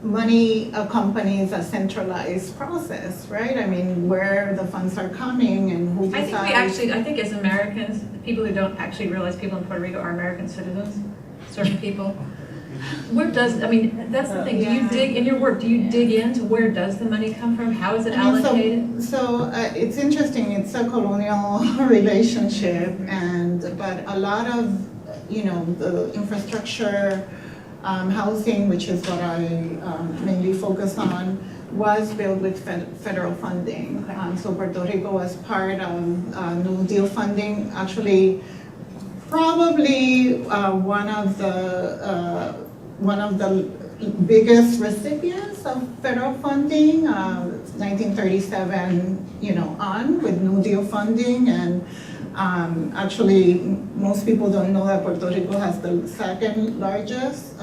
money accompanies a centralized process, right? I mean, where the funds are coming and who decides. I think as Americans, people who don't actually realize people in Puerto Rico are American citizens, certain people. That's the thing, do you dig, in your work, do you dig into where does the money come from? How is it allocated? So it's interesting, it's a colonial relationship, but a lot of, the infrastructure, housing, which is what I mainly focus on, was built with federal funding. So Puerto Rico was part of New Deal funding, actually probably one of the biggest recipients of federal funding, 1937, on with New Deal funding, and actually most people don't know that Puerto Rico has the second largest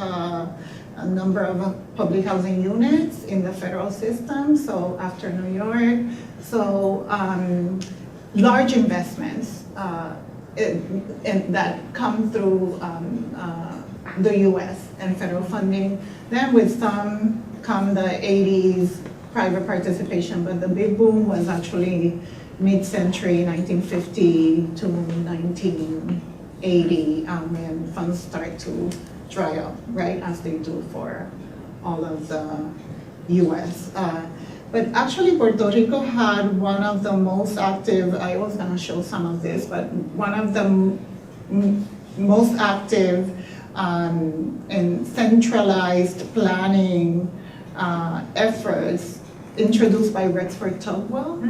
number of public housing units in the federal system, so after New York. So large investments and that come through the U.S. and federal funding. Then with some come the 80s private participation, but the big boom was actually mid-century, 1950 to 1980, when funds start to dry up, right, as they do for all of the U.S. But actually Puerto Rico had one of the most active, I was gonna show some of this, but one of the most active and centralized planning efforts introduced by Rexford Tugwell.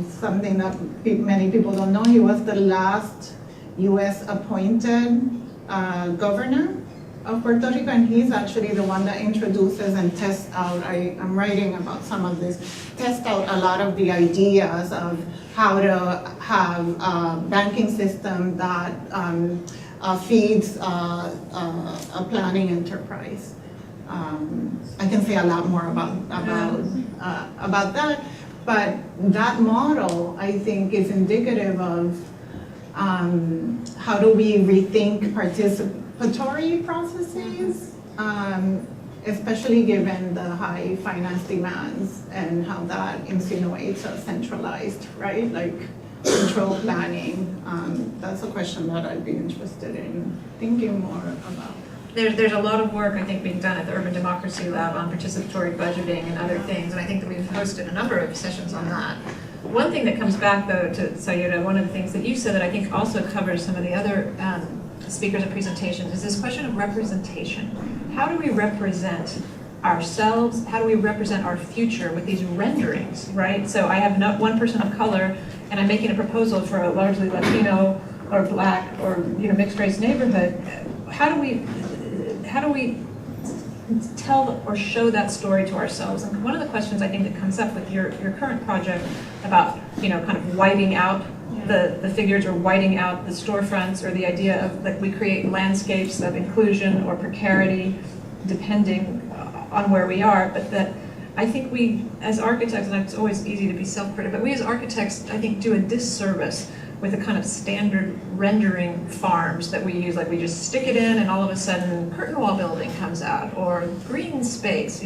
Something that many people don't know. He was the last U.S. appointed governor of Puerto Rico, and he's actually the one that introduces and tests out, I'm writing about some of this, test out a lot of the ideas of how to have a banking system that feeds a planning enterprise. I can say a lot more about that, but that model, I think, is indicative of how do we rethink participatory processes, especially given the high finance demands and how that insinuates a centralized, right, like control planning. That's a question that I'd be interested in thinking more about. There's a lot of work, I think, being done at the Urban Democracy Lab on participatory budgeting and other things, and I think that we've hosted a number of sessions on that. One thing that comes back, though, to Sayuda, one of the things that you said that I think also covers some of the other speakers and presentations is this question of representation. How do we represent ourselves? How do we represent our future with these renderings, right? So I have one person of color, and I'm making a proposal for a largely Latino or Black or mixed race neighborhood. How do we tell or show that story to ourselves? And one of the questions I think that comes up with your current project about kind of whiting out the figures or whiting out the storefronts, or the idea of like we create landscapes of inclusion or precarity depending on where we are, but that I think we as architects, and it's always easy to be self-critical, but we as architects I think do a disservice with the kind of standard rendering farms that we use, like we just stick it in and all of a sudden curtain wall building comes out, or green space,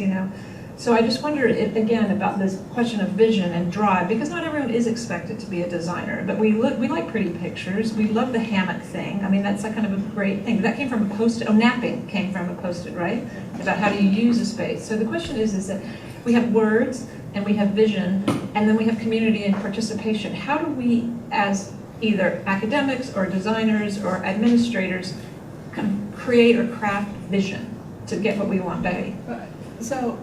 So I just wondered, again, about this question of vision and drive, because not everyone is expected to be a designer, but we like pretty pictures. We love the hammock thing. I mean, that's a kind of a great thing. That came from a Post-it. Napping came from a Post-it, right? About how do you use a space. So the question is that we have words and we have vision, and then we have community and participation. How do we, as either academics or designers or administrators, kind of create or craft vision to get what we want, Betty? So,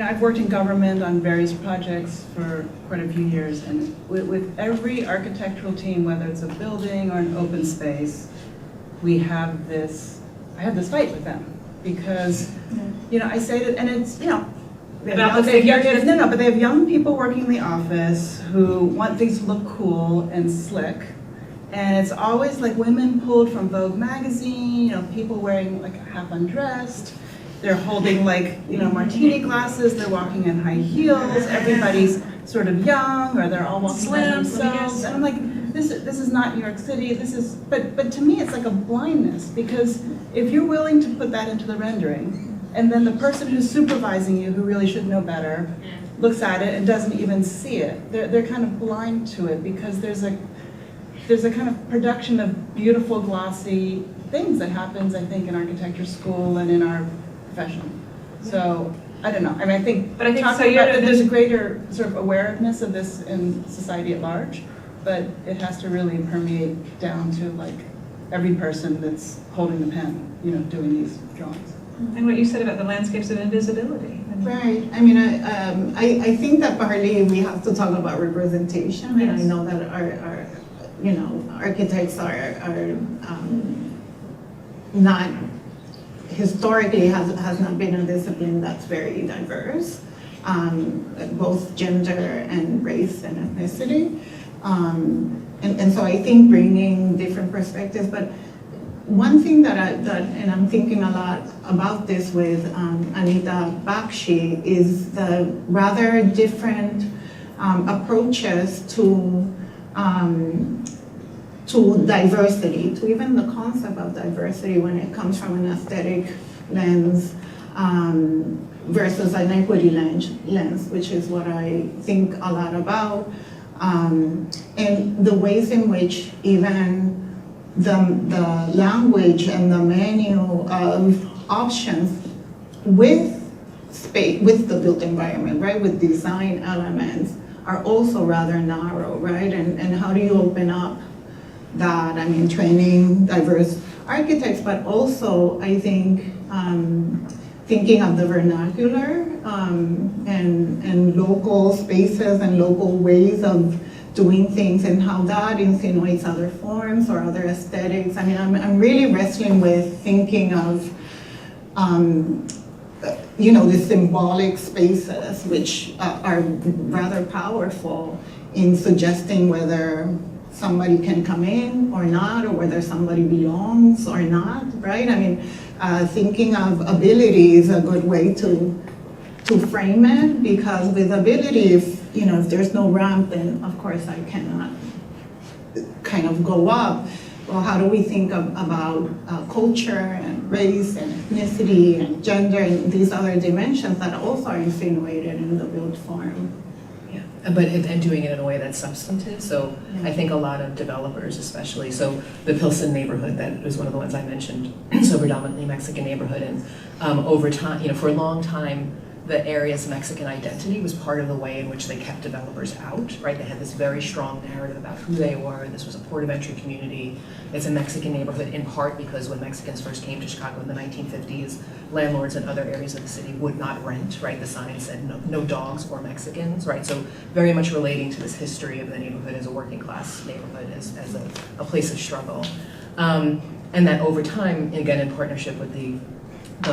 I've worked in government on various projects for quite a few years, and with every architectural team, whether it's a building or an open space, I have this fight with them, because, I say that, and it's, they have young people working in the office who want things to look cool and slick, and it's always like women pulled from Vogue magazine, people wearing like half undressed. They're holding martini glasses, they're walking in high heels, everybody's sort of young, or they're all walking by themselves. And I'm like, this is not New York City, but to me it's like a blindness, because if you're willing to put that into the rendering, and then the person who's supervising you, who really should know better, looks at it and doesn't even see it, they're kind of blind to it, because there's a kind of production of beautiful glossy things that happens, I think, in architecture school and in our profession. So I don't know. I mean, I think there's a greater sort of awareness of this in society at large, but it has to really permeate down to like every person that's holding the pen, doing these drawings. And what you said about the landscapes of invisibility. Right. I mean, I think that partly we have to talk about representation, and I know that our architects are not. Historically has not been a discipline that's very diverse, both gender and race and ethnicity. And so I think bringing different perspectives, but one thing that I'm thinking a lot about this with Anita Bakshi is the rather different approaches to diversity, to even the concept of diversity when it comes from an aesthetic lens versus an equity lens, which is what I think a lot about, and the ways in which even the language and the menu of options with space, with the built environment, right, with design elements are also rather narrow, right, and how do you open up that? I mean, training diverse architects, but also I think thinking of the vernacular and local spaces and local ways of doing things and how that insinuates other forms or other aesthetics. I mean, I'm really wrestling with thinking of, the symbolic spaces, which are rather powerful in suggesting whether somebody can come in or not, or whether somebody belongs or not, right? I mean, thinking of ability is a good way to frame it, because with ability, if there's no ramp, then of course I cannot kind of go up. Well, how do we think about culture and race and ethnicity and gender and these other dimensions that also are insinuated in the built form? Yeah, and doing it in a way that's substantive. So I think a lot of developers, especially, so the Pilsen neighborhood, that was one of the ones I mentioned, so predominantly Mexican neighborhood, and over time, for a long time, the area's Mexican identity was part of the way in which they kept developers out, right? They had this very strong narrative about who they were. This was a port of entry community. It's a Mexican neighborhood in part because when Mexicans first came to Chicago in the 1950s, landlords in other areas of the city would not rent, right? The sign said no dogs or Mexicans, right? So very much relating to this history of the neighborhood as a working class neighborhood, as a place of struggle. And that over time, again, in partnership with the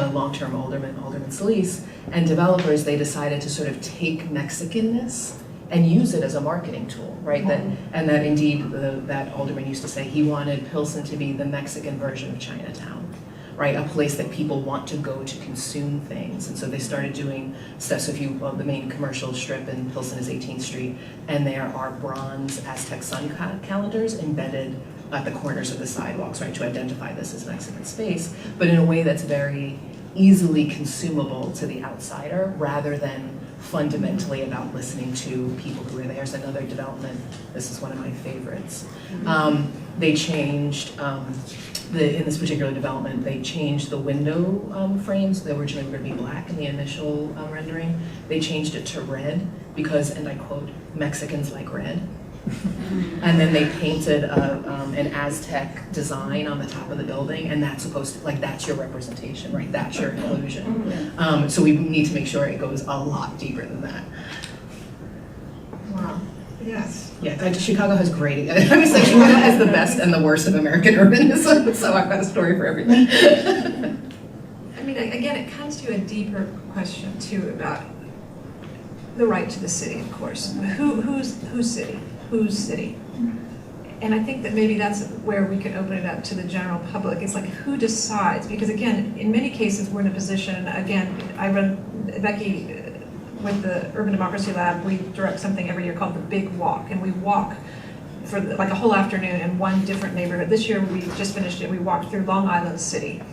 long-term Alderman Solis, and developers, they decided to sort of take Mexicanness and use it as a marketing tool, right? That indeed, that Alderman used to say he wanted Pilsen to be the Mexican version of Chinatown, right? A place that people want to go to consume things. And so they started doing stuff. So the main commercial strip in Pilsen is 18th Street, and there are bronze Aztec sun calendars embedded at the corners of the sidewalks, right, to identify this as Mexican space, but in a way that's very easily consumable to the outsider, rather than fundamentally about listening to people who are there. There's another development, this is one of my favorites. They changed, in this particular development, they changed the window frames. They originally were going to be black in the initial rendering. They changed it to red because, and I quote, Mexicans like red. And then they painted an Aztec design on the top of the building, and that's supposed to, that's your representation, right? That's your inclusion. So we need to make sure it goes a lot deeper than that. Wow. Yes. Yeah, Chicago has great, I would say Chicago has the best and the worst of American urbanism, so I've got a story for everything. I mean, again, it comes to a deeper question too about the right to the city, of course. Whose city? Whose city? And I think that maybe that's where we could open it up to the general public. It's like, who decides? Because again, in many cases, we're in a position, again, I run, Becky, with the Urban Democracy Lab, we direct something every year called the Big Walk, and we walk for a whole afternoon in one different neighborhood. This year, we just finished it, we walked through Long Island City.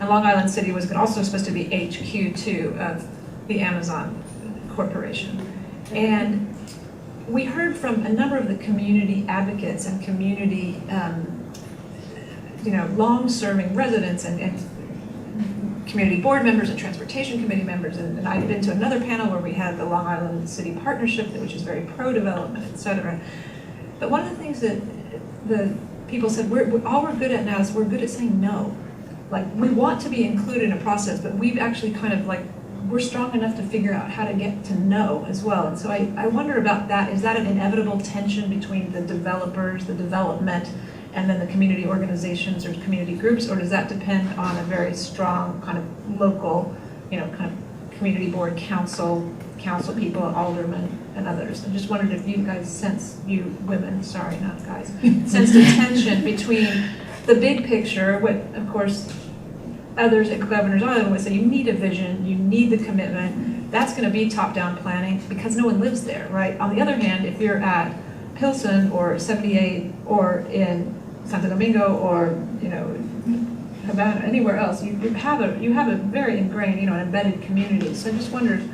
And Long Island City was also supposed to be HQ too of the Amazon Corporation. And we heard from a number of the community advocates and community, long-serving residents and community board members and transportation committee members. And I've been to another panel where we had the Long Island City Partnership, which is very pro-development, et cetera. But one of the things that the people said, all we're good at now is we're good at saying no. Like, we want to be included in a process, but we've actually kind of we're strong enough to figure out how to get to know as well. And so I wonder about that. Is that an inevitable tension between the developers, the development, and then the community organizations or community groups, or does that depend on a very strong kind of local, kind of community board, council people, aldermen, and others? I just wondered if you guys sense, you women, sorry, not guys, sensed a tension between the big picture, what, of course, others at Governor's Island would say, you need a vision, you need the commitment. That's going to be top-down planning because no one lives there, right? On the other hand, if you're at Pilsen or 78 or in Santo Domingo or Havana, anywhere else, you have a very ingrained, an embedded community. So I just wondered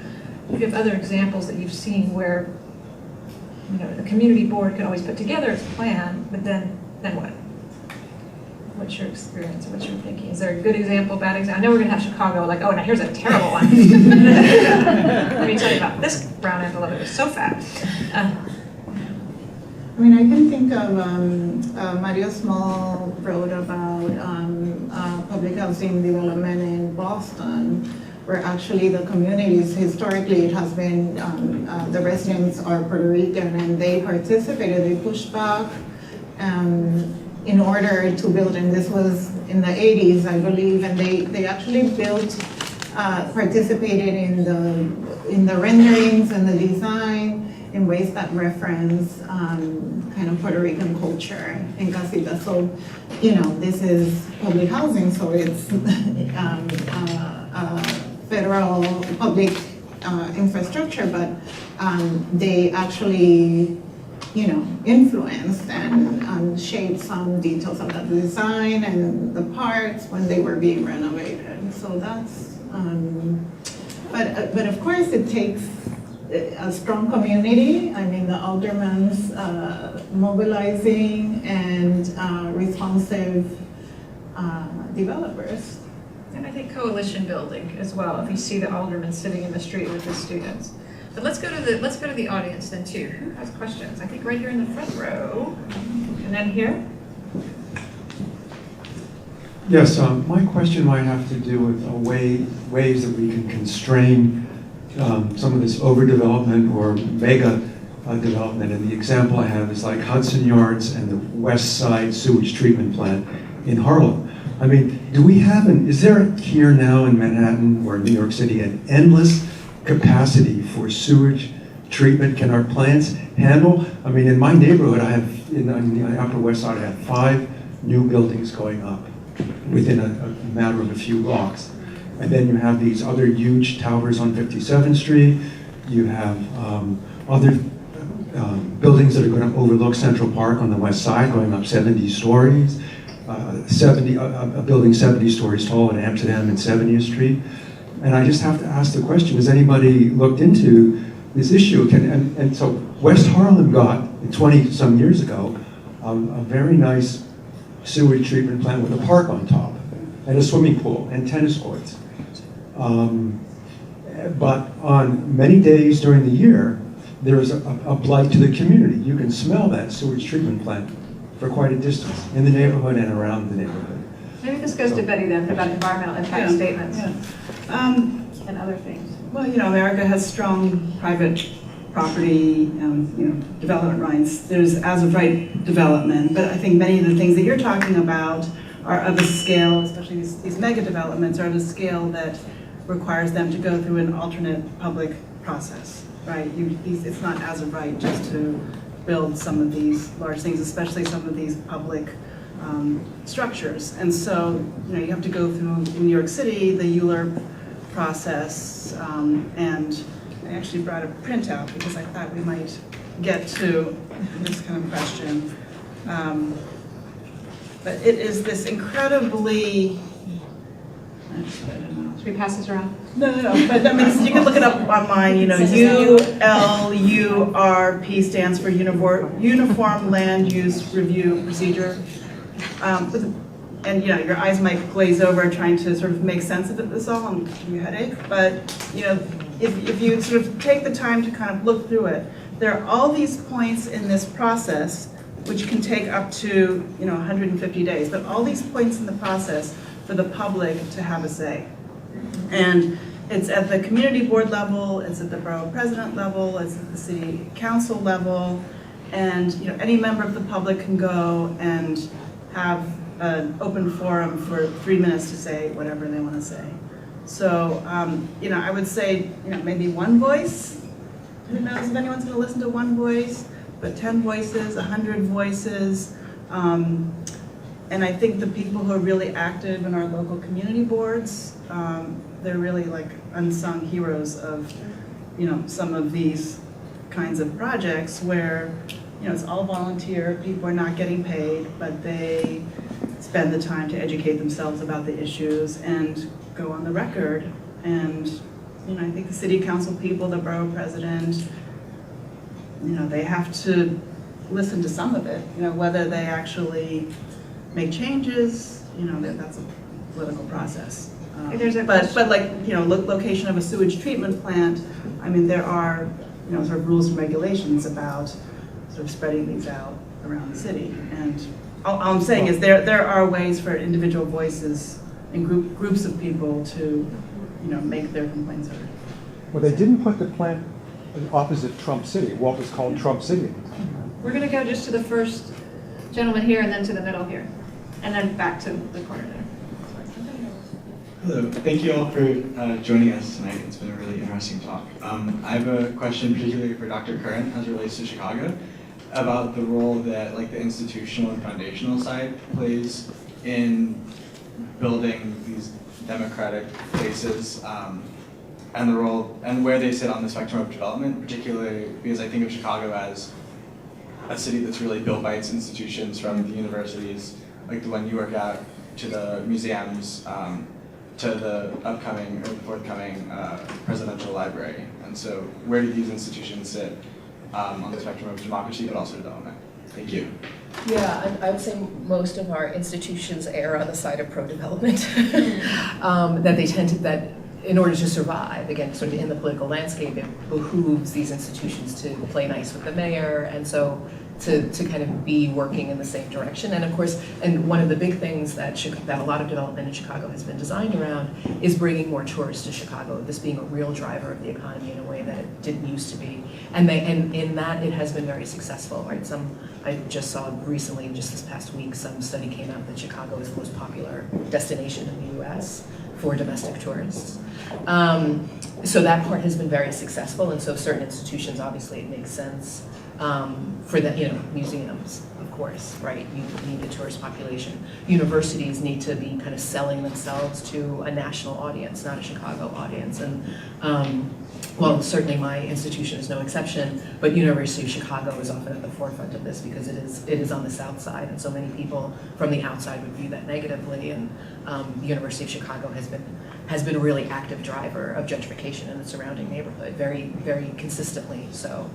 if you have other examples that you've seen where the community board can always put together its plan, but then what? What's your experience? What's your thinking? Is there a good example, bad example? I know we're going to have Chicago, now here's a terrible one. Let me tell you about this brown envelope. It was so fat. I mean, I can think of Mario Small wrote about public housing development in Boston, where actually the communities, historically it has been, the residents are Puerto Rican and they participated, they pushed back in order to build, and this was in the 80s, I believe, and they actually built, participated in the renderings and the design in ways that reference kind of Puerto Rican culture in Casita. So, you know, this is public housing, so it's federal public infrastructure, but they actually, you know, influenced and shaped some details of the design and the parts when they were being renovated. So that's, but of course it takes a strong community. I mean, the aldermen's mobilizing and responsive developers. And I think coalition building as well, if you see the aldermen sitting in the street with the students. But let's go to the audience then too. Who has questions? I think right here in the front row. And then here. Yes, my question might have to do with ways that we can constrain some of this overdevelopment or mega development. And the example I have is like Hudson Yards and the West Side sewage treatment plant in Harlem. I mean, is there here now in Manhattan or New York City an endless capacity for sewage treatment? Can our plants handle? I mean, in my neighborhood, I have, in the Upper West Side, I have 5 new buildings going up within a matter of a few blocks. And then you have these other huge towers on 57th Street. You have other buildings that are going to overlook Central Park on the west side, going up 70 stories. A building 70 stories tall in Amsterdam and 70th Street. And I just have to ask the question, has anybody looked into this issue? And so West Harlem got, 20-some years ago, a very nice sewage treatment plant with a park on top, and a swimming pool, and tennis courts. But on many days during the year, there is a blight to the community. You can smell that sewage treatment plant for quite a distance in the neighborhood and around the neighborhood. Maybe this goes to Betty then about environmental impact statements and other things. Well, you know, America has strong private property, development rights. There's as-of-right development, but I think many of the things that you're talking about are of a scale, especially these mega developments, are of a scale that requires them to go through an alternate public process, right? It's not as of right just to build some of these large things, especially some of these public structures. And so, you know, you have to go through, in New York City, the ULURP process, and I actually brought a printout because I thought we might get to this kind of question. But it is this incredibly, Should we pass this around? no, but I mean, you can look it up online, you know, ULURP stands for Uniform Land Use Review Procedure. And you know, your eyes might glaze over trying to sort of make sense of this all and give you a headache, but you know, if you sort of take the time to kind of look through it, there are all these points in this process which can take up to, you know, 150 days, but all these points in the process for the public to have a say. And it's at the community board level, it's at the borough president level, it's at the city council level, and you know, any member of the public can go and have an open forum for 3 minutes to say whatever they want to say. So, you know, I would say, you know, maybe one voice. Who knows if anyone's going to listen to one voice, but 10 voices, 100 voices. And I think the people who are really active in our local community boards, they're really like unsung heroes of, you know, some of these kinds of projects where, you know, it's all volunteer, people are not getting paid, but they spend the time to educate themselves about the issues and go on the record. And, you know, I think the city council people, the borough president, you know, they have to listen to some of it, you know, whether they actually make changes, you know, that's a political process. But like, you know, location of a sewage treatment plant, I mean, there are, you know, sort of rules and regulations about sort of spreading these out around the city. And all I'm saying is there are ways for individual voices and groups of people to make their complaints heard. Well, they didn't put the plant opposite Trump City. What was called Trump City at the time. We're gonna go just to the first gentleman here and then to the middle here, and then back to the corner there. Hello, thank you all for joining us tonight. It's been a really interesting talk. I have a question particularly for Dr. Curran as it relates to Chicago about the role that the institutional and foundational side plays in building these democratic places and the role and where they sit on the spectrum of development, particularly because I think of Chicago as a city that's really built by its institutions, from the universities, like the one you work at, to the museums, to the upcoming or the forthcoming presidential library. And so where do these institutions sit on the spectrum of democracy but also development? Thank you. Yeah, I would say most of our institutions err on the side of pro-development. That they tend to, that in order to survive, again, sort of in the political landscape, it behooves these institutions to play nice with the mayor, and so to kind of be working in the same direction. And of course, and one of the big things that a lot of development in Chicago has been designed around is bringing more tourists to Chicago, this being a real driver of the economy in a way that it didn't used to be. And in that it has been very successful, right? I just saw recently, just this past week, some study came out that Chicago is the most popular destination in the US for domestic tourists. So that part has been very successful, and so certain institutions, obviously it makes sense for the, museums, of course, right? You need a tourist population. Universities need to be kind of selling themselves to a national audience, not a Chicago audience. And well, certainly my institution is no exception, but University of Chicago is often at the forefront of this because it is on the south side, and so many people from the outside would view that negatively. And the University of Chicago has been a really active driver of gentrification in the surrounding neighborhood, very, very consistently. So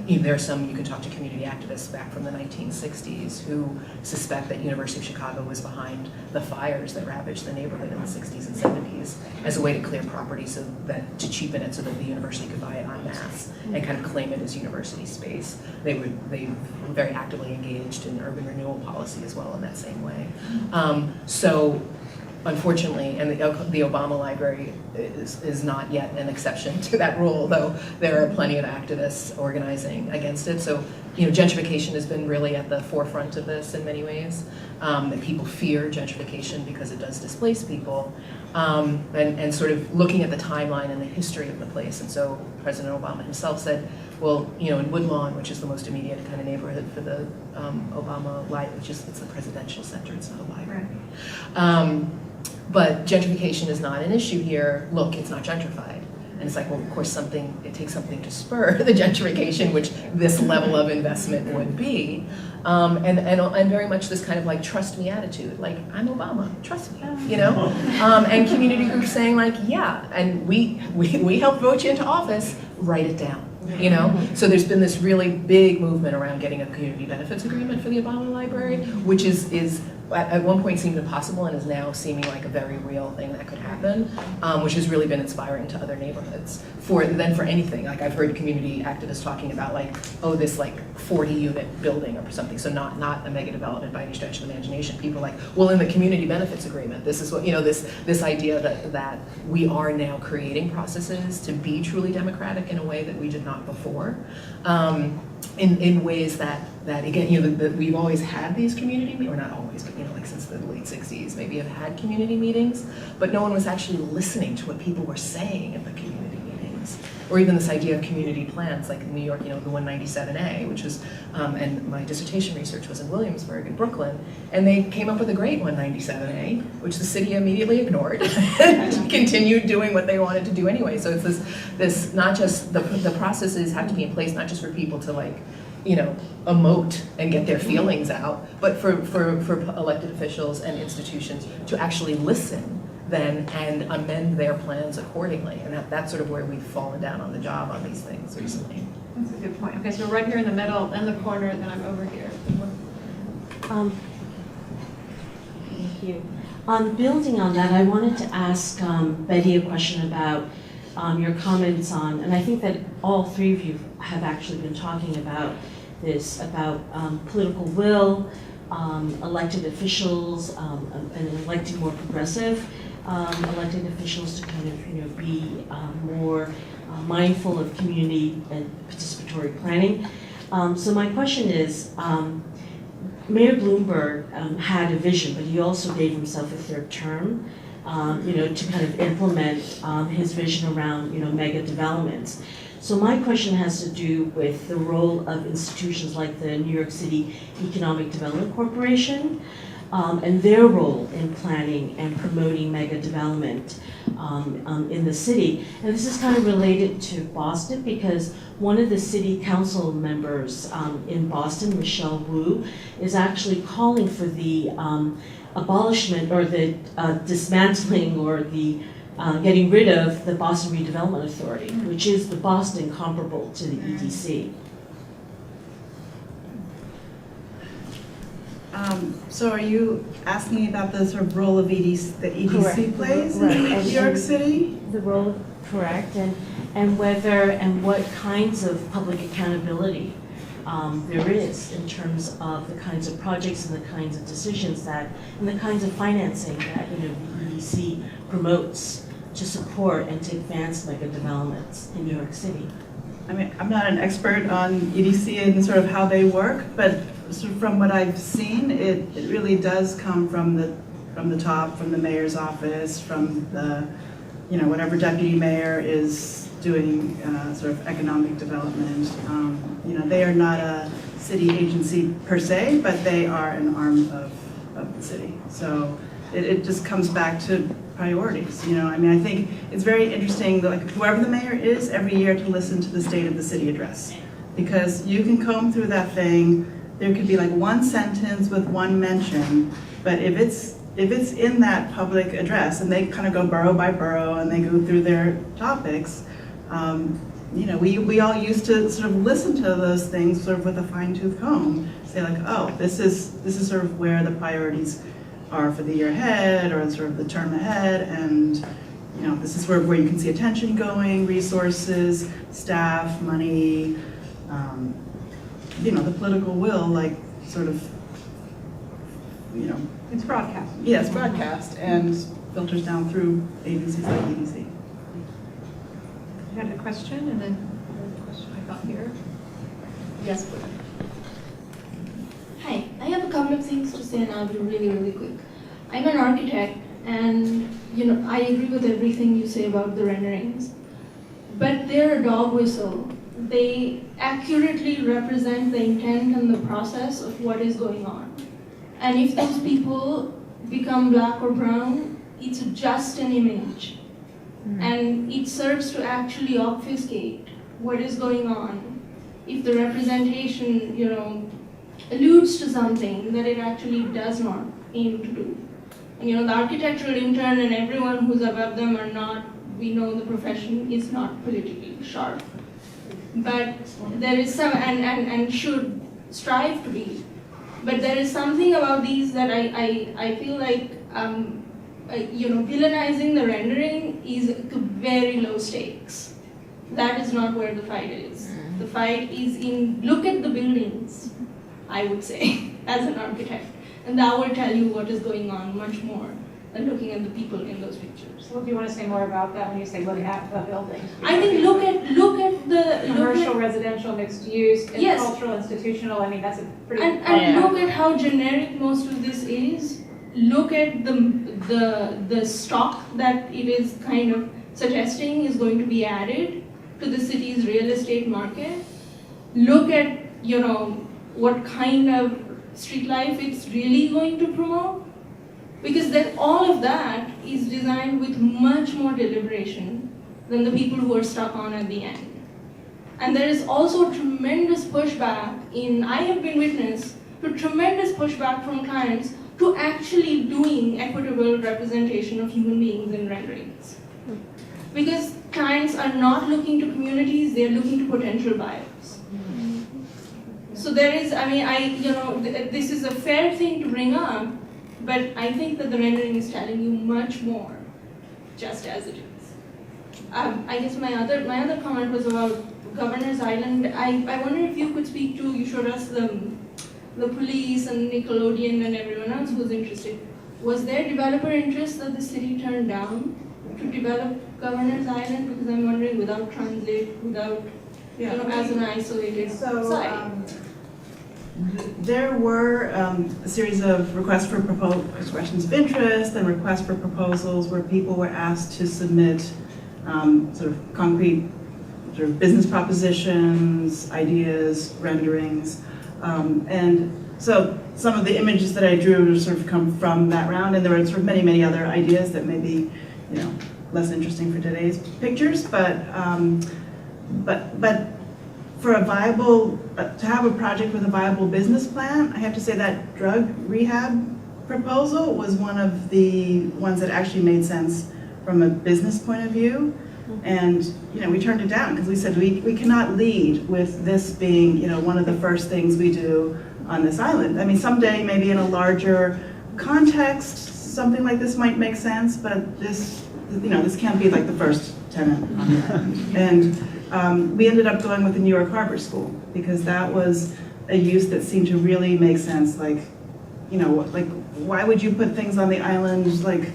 there are some, you can talk to community activists back from the 1960s who suspect that University of Chicago was behind the fires that ravaged the neighborhood in the 60s and 70s as a way to clear property so that, to cheapen it so that the university could buy it en masse and kind of claim it as university space. They were very actively engaged in urban renewal policy as well in that same way. So unfortunately, and the Obama Library is not yet an exception to that rule, though there are plenty of activists organizing against it. So, gentrification has been really at the forefront of this in many ways. That people fear gentrification because it does displace people, and sort of looking at the timeline and the history of the place. And so President Obama himself said, well, in Woodlawn, which is the most immediate kind of neighborhood for the Obama Light, it's the presidential center, it's not a library. Right. But gentrification is not an issue here. Look, it's not gentrified. And it's like, well, of course, it takes something to spur the gentrification, which this level of investment would be. And very much this kind of trust me attitude, I'm Obama, trust me, and community groups saying yeah, and we helped vote you into office, write it down. So there's been this really big movement around getting a community benefits agreement for the Obama Library, which is at one point seemed impossible and is now seeming like a very real thing that could happen, which has really been inspiring to other neighborhoods for anything. I've heard community activists talking about this 40-unit building or something, so not a mega development by any stretch of the imagination. People are well, in the community benefits agreement, this is what, this idea that we are now creating processes to be truly democratic in a way that we did not before, in ways that again, that we've always had these community, or not always, but since the late 60s, maybe have had community meetings, but no one was actually listening to what people were saying in the community meetings. Or even this idea of community plans, like in New York, the 197A, which was, and my dissertation research was in Williamsburg in Brooklyn, and they came up with a great 197A, which the city immediately ignored and continued doing what they wanted to do anyway. So it's this not just, the processes have to be in place, not just for people to emote and get their feelings out, but for elected officials and institutions to actually listen then and amend their plans accordingly. And that's sort of where we've fallen down on the job on these things recently. That's a good point. Okay, so right here in the middle, then the corner, and then I'm over here. Thank you. Building on that, I wanted to ask Betty a question about your comments on, and I think that all three of you have actually been talking about this, about political will, elected officials, and electing more progressive. elected officials to kind of, be more mindful of community and participatory planning. So my question is, Mayor Bloomberg had a vision, but he also gave himself a third term, to kind of implement his vision around, mega developments. So my question has to do with the role of institutions like the New York City Economic Development Corporation, and their role in planning and promoting mega development in the city. And this is kind of related to Boston because one of the city council members in Boston, Michelle Wu, is actually calling for the abolishment or the dismantling or the getting rid of the Boston Redevelopment Authority, which is the Boston comparable to the EDC. So are you asking about the sort of role of EDC, the EDC Correct. plays Right. in And- New York City? The role, correct, and whether and what kinds of public accountability there is in terms of the kinds of projects and the kinds of decisions and the kinds of financing that, the EDC promotes to support and to advance mega developments in New York City. I mean, I'm not an expert on EDC and sort of how they work, but sort of from what I've seen, it really does come from the top, from the mayor's office, from the, whatever deputy mayor is doing sort of economic development. They are not a city agency per se, but they are an arm of the city. So it just comes back to priorities. I think it's very interesting, like whoever the mayor is every year to listen to the State of the City address, because you can comb through that thing. There could be like one sentence with one mention, but if it's in that public address and they kind of go borough by borough and they go through their topics, we all used to sort of listen to those things sort of with a fine-tooth comb, say like, oh, this is sort of where the priorities are for the year ahead or sort of the term ahead, and this is where you can see attention going, resources, staff, money, the political will, like sort of, It's broadcast. yes, broadcast and filters down through agencies like EDC. You had a question and then a question I got here. Yes, please. Hi, I have a couple of things to say and I'll be really, really quick. I'm an architect and, I agree with everything you say about the renderings, but they're a dog whistle. They accurately represent the intent and the process of what is going on. And if those people become black or brown, it's just an image. And it serves to actually obfuscate what is going on. If the representation, alludes to something that it actually does not aim to do. And the architectural intern and everyone who's above them are not, we know the profession is not politically sharp. But there is some, and should strive to be. But there is something about these that I feel like, villainizing the rendering is very low stakes. That is not where the fight is. The fight is in, look at the buildings, I would say, as an architect. And that will tell you what is going on much more than looking at the people in those pictures. What do you want to say more about that when you say look at the building? I think look at the Commercial, residential, mixed use, Yes. cultural, institutional, that's a pretty... and look at how generic most of this is. Look at the stock that it is kind of suggesting is going to be added to the city's real estate market. Look at, what kind of street life it's really going to promote. Because then all of that is designed with much more deliberation than the people who are stuck on at the end. And there is also tremendous pushback I have been witness to tremendous pushback from clients to actually doing equitable representation of human beings in renderings. Because clients are not looking to communities, they are looking to potential buyers. So there is, this is a fair thing to bring up, but I think that the rendering is telling you much more, just as it is. I guess my other comment was about Governor's Island. I wonder if you could speak to, you showed us the police and Nickelodeon and everyone else who's interested. was there developer interest that the city turned down to develop Governor's Island? Because I'm wondering, without transit, without, as an isolated site. There were a series of requests for expressions of interest and requests for proposals where people were asked to submit sort of concrete sort of business propositions, ideas, renderings. And so some of the images that I drew sort of come from that round, and there were sort of many, many other ideas that may be, less interesting for today's pictures, but for a viable, to have a project with a viable business plan, I have to say that drug rehab proposal was one of the ones that actually made sense from a business point of view. And we turned it down because we said we cannot lead with this being one of the first things we do on this island. I mean, someday maybe in a larger context, something like this might make sense, but this can't be like the first tenant on the island. And we ended up going with the New York Harbor School because that was a use that seemed to really make sense. Like why would you put things on the island like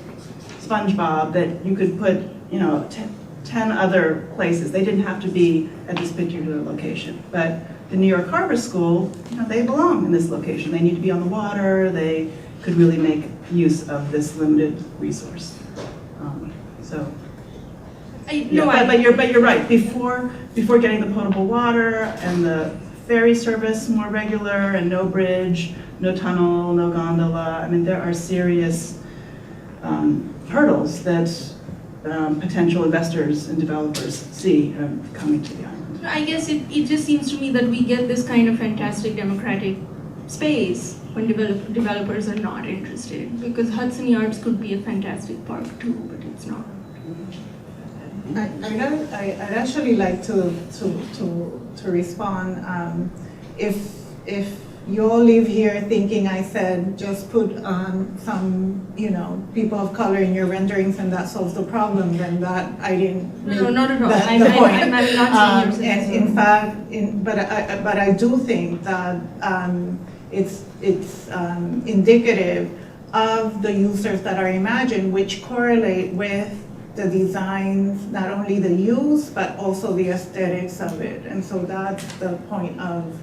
SpongeBob that you could put 10 other places? They didn't have to be at this particular location. But the New York Harbor School, they belong in this location. They need to be on the water. They could really make use of this limited resource. But you're right. Before getting the potable water and the ferry service more regular and no bridge, no tunnel, no gondola, I mean there are serious hurdles that potential investors and developers see coming to the island. I guess it just seems to me that we get this kind of fantastic democratic space when developers are not interested, because Hudson Yards could be a fantastic park too, but it's not. I'd actually like to respond. If you all leave here thinking I said just put some people of color in your renderings and that solves the problem, then that I didn't. No, not at all. I'm not saying and in fact, but I do think that it's indicative of the users that are imagined, which correlate with the designs, not only the use, but also the aesthetics of it. And so that's the point of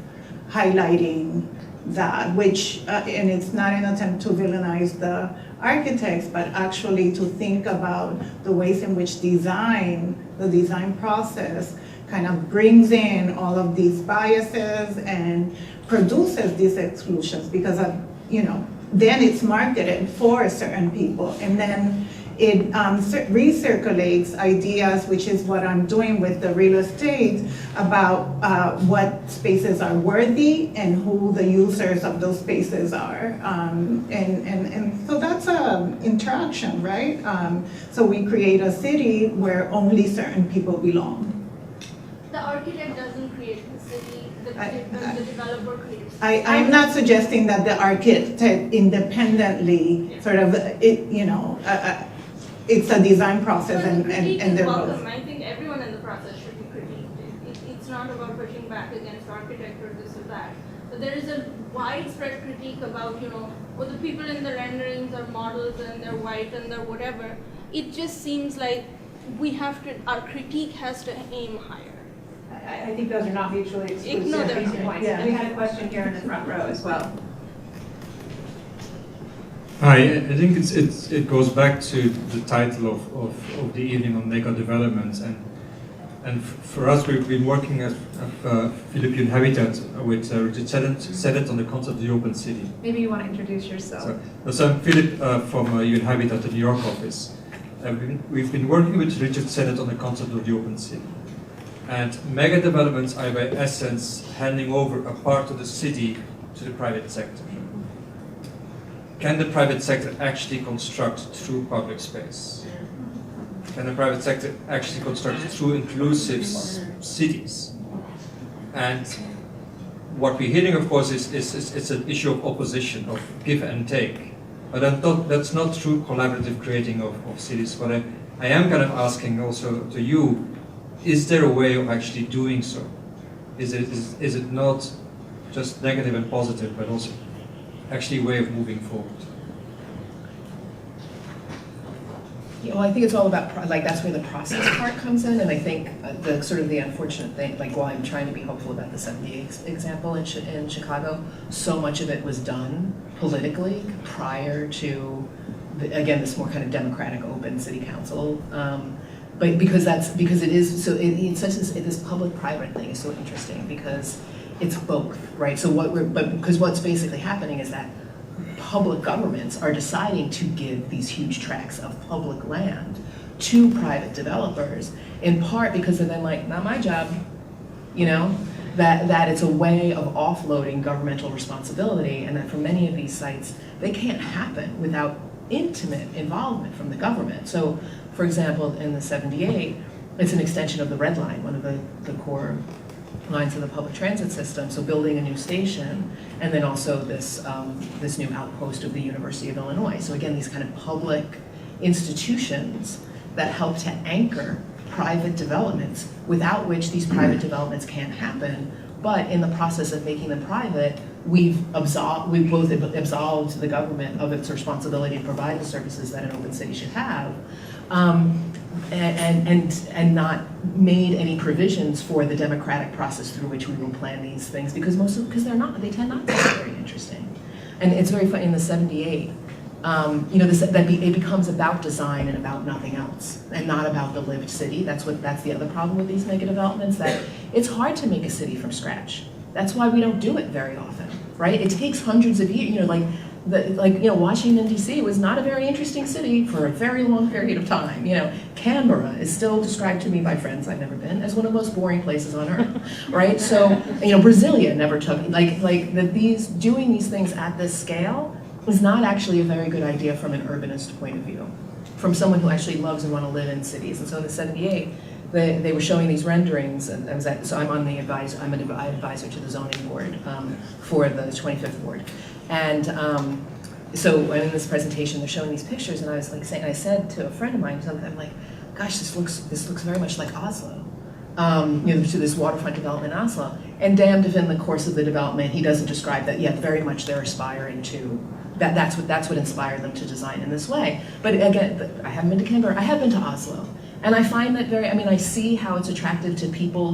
highlighting that, which, and it's not an attempt to villainize the architects, but actually to think about the ways in which the design process kind of brings in all of these biases and produces these exclusions, because then it's marketed for certain people, and then it recirculates ideas, which is what I'm doing with the real estate, about what spaces are worthy and who the users of those spaces are. And so that's an interaction, right? So we create a city where only certain people belong. The architect doesn't create the city, the developer creates. I'm not suggesting that the architect independently sort of, it's a design process and they're both. I think everyone in the process should be critiqued. It's not about pushing back against architect or this or that. But there is a widespread critique about, the people in the renderings are models and they're white and they're whatever. It just seems like our critique has to aim higher. I think those are not mutually exclusive. No, they're These not. points. Yeah. And we had a question here in the front row as well. Hi, I think it goes back to the title of the evening on megadevelopments, and for us we've been working at Philippine Habitat with Richard Sedet on the concept of the open city. Maybe you want to introduce yourself. So I'm Philip from UN Habitat, the New York office. We've been working with Richard Sedet on the concept of the open city. And megadevelopments are by essence handing over a part of the city to the private sector. Can the private sector actually construct true public space? Can the private sector actually construct true inclusive cities? And what we're hearing, of course, is an issue of opposition, of give and take. But that's not true collaborative creating of cities. But I am kind of asking also to you, is there a way of actually doing so? Is it not just negative and positive, but also actually a way of moving forward? Yeah, well, I think it's all about, that's where the process part comes in, and I think the sort of the unfortunate thing, while I'm trying to be hopeful about the 78 example in Chicago, so much of it was done politically prior to, again, this more kind of democratic, open city council. But because it is, so it's such this public-private thing is so interesting because it's both, right? So because what's basically happening is that public governments are deciding to give these huge tracts of public land to private developers, in part because they're then like, not my job, that it's a way of offloading governmental responsibility, and that for many of these sites, they can't happen without intimate involvement from the government. So, for example, in the 78, it's an extension of the Red Line, one of the core lines of the public transit system, so building a new station, and then also this new outpost of the University of Illinois. So again, these kind of public institutions that help to anchor private developments, without which these private developments can't happen. But in the process of making them private, we've both absolved the government of its responsibility to provide the services that an open city should have, and not made any provisions for the democratic process through which we will plan these things, because they tend not to be very interesting. And it's very funny in the 78, it becomes about design and about nothing else, and not about the lived city. That's the other problem with these megadevelopments, that it's hard to make a city from scratch. That's why we don't do it very often, right? It takes hundreds of years, Washington, D.C. was not a very interesting city for a very long period of time. Canberra is still described to me by friends I've never been as one of the most boring places on earth, right? So, Brasilia never took, doing these things at this scale is not actually a very good idea from an urbanist point of view, from someone who actually loves and want to live in cities. And so in the 78, they were showing these renderings, and I'm an advisor to the zoning board for the 25th ward. And so in this presentation, they're showing these pictures, and I was I said to a friend of mine, I'm like, gosh, this looks very much like Oslo, to this waterfront development in Oslo. And damned if in the course of the development he doesn't describe that, yeah, very much they're aspiring to, that's what inspired them to design in this way. But again, I haven't been to Canberra, I have been to Oslo. And I find that I see how it's attractive to people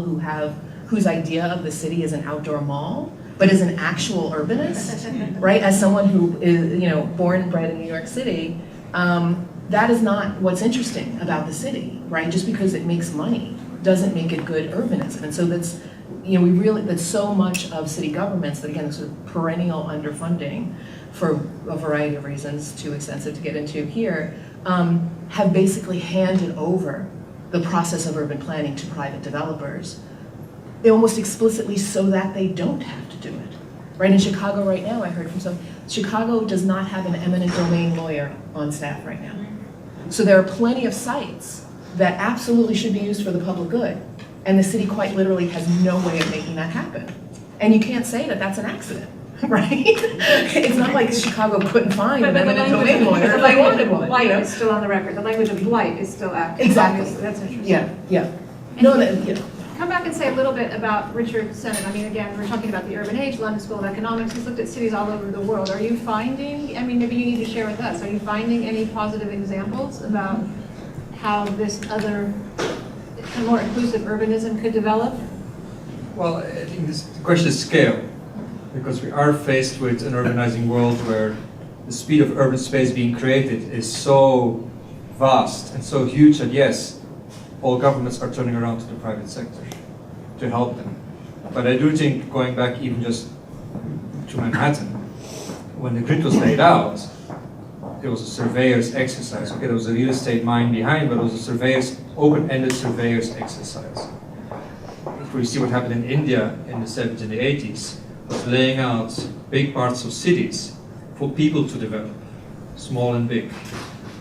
whose idea of the city is an outdoor mall, but as an actual urbanist, right? As someone who is, born and bred in New York City, that is not what's interesting about the city, right? Just because it makes money doesn't make it good urbanism. And so that's, that's so much of city governments that, again, sort of perennial underfunding for a variety of reasons, too extensive to get into here, have basically handed over the process of urban planning to private developers, almost explicitly so that they don't have to do it. Right, in Chicago right now, I heard from Chicago does not have an eminent domain lawyer on staff right now. So there are plenty of sites that absolutely should be used for the public good, and the city quite literally has no way of making that happen. And you can't say that that's an accident, right? It's not like Chicago couldn't find an eminent domain lawyer if they wanted one. Blight is still on the record. The language of blight is still active. Exactly. Obviously. That's interesting. Yeah. No, Come back and say a little bit about Richard Sennett. I mean, again, we're talking about the urban age, London School of Economics. He's looked at cities all over the world. Are you finding, maybe you need to share with us, are you finding any positive examples about how this other, more inclusive urbanism could develop? Well, I think the question is scale, because we are faced with an urbanizing world where the speed of urban space being created is so vast and so huge that yes, all governments are turning around to the private sector to help them. But I do think, going back even just to Manhattan, when the grid was laid out, it was a surveyor's exercise. Okay, there was a real estate mind behind, but it was a open-ended surveyor's exercise. If we see what happened in India in the 70s and the 80s, was laying out big parts of cities for people to develop, small and big.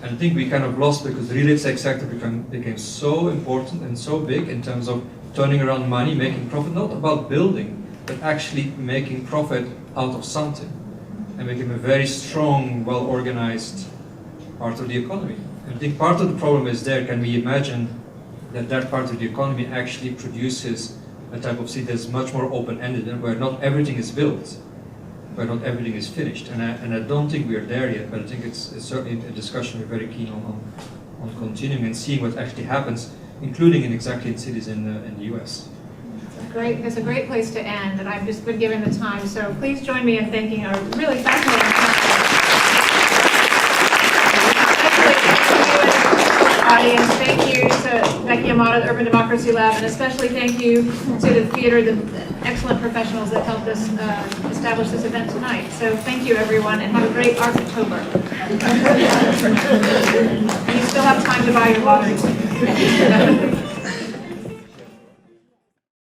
And I think we kind of lost because the real estate sector became so important and so big in terms of turning around money, making profit, not about building, but actually making profit out of something, and became a very strong, well-organized part of the economy. And I think part of the problem is there. Can we imagine that part of the economy actually produces a type of city that's much more open-ended and where not everything is built, where not everything is finished? And I don't think we are there yet, but I think it's certainly a discussion we're very keen on on continuing and seeing what actually happens, including in cities in the US. Great, that's a great place to end, and I've just been given the time, so please join me in thanking our really fascinating audience. Thank you to Becky Amato, the Urban Democracy Lab, and especially thank you to the theater, the excellent professionals that helped us establish this event tonight. So thank you, everyone, and have a great October. You still have time to buy your lottery ticket.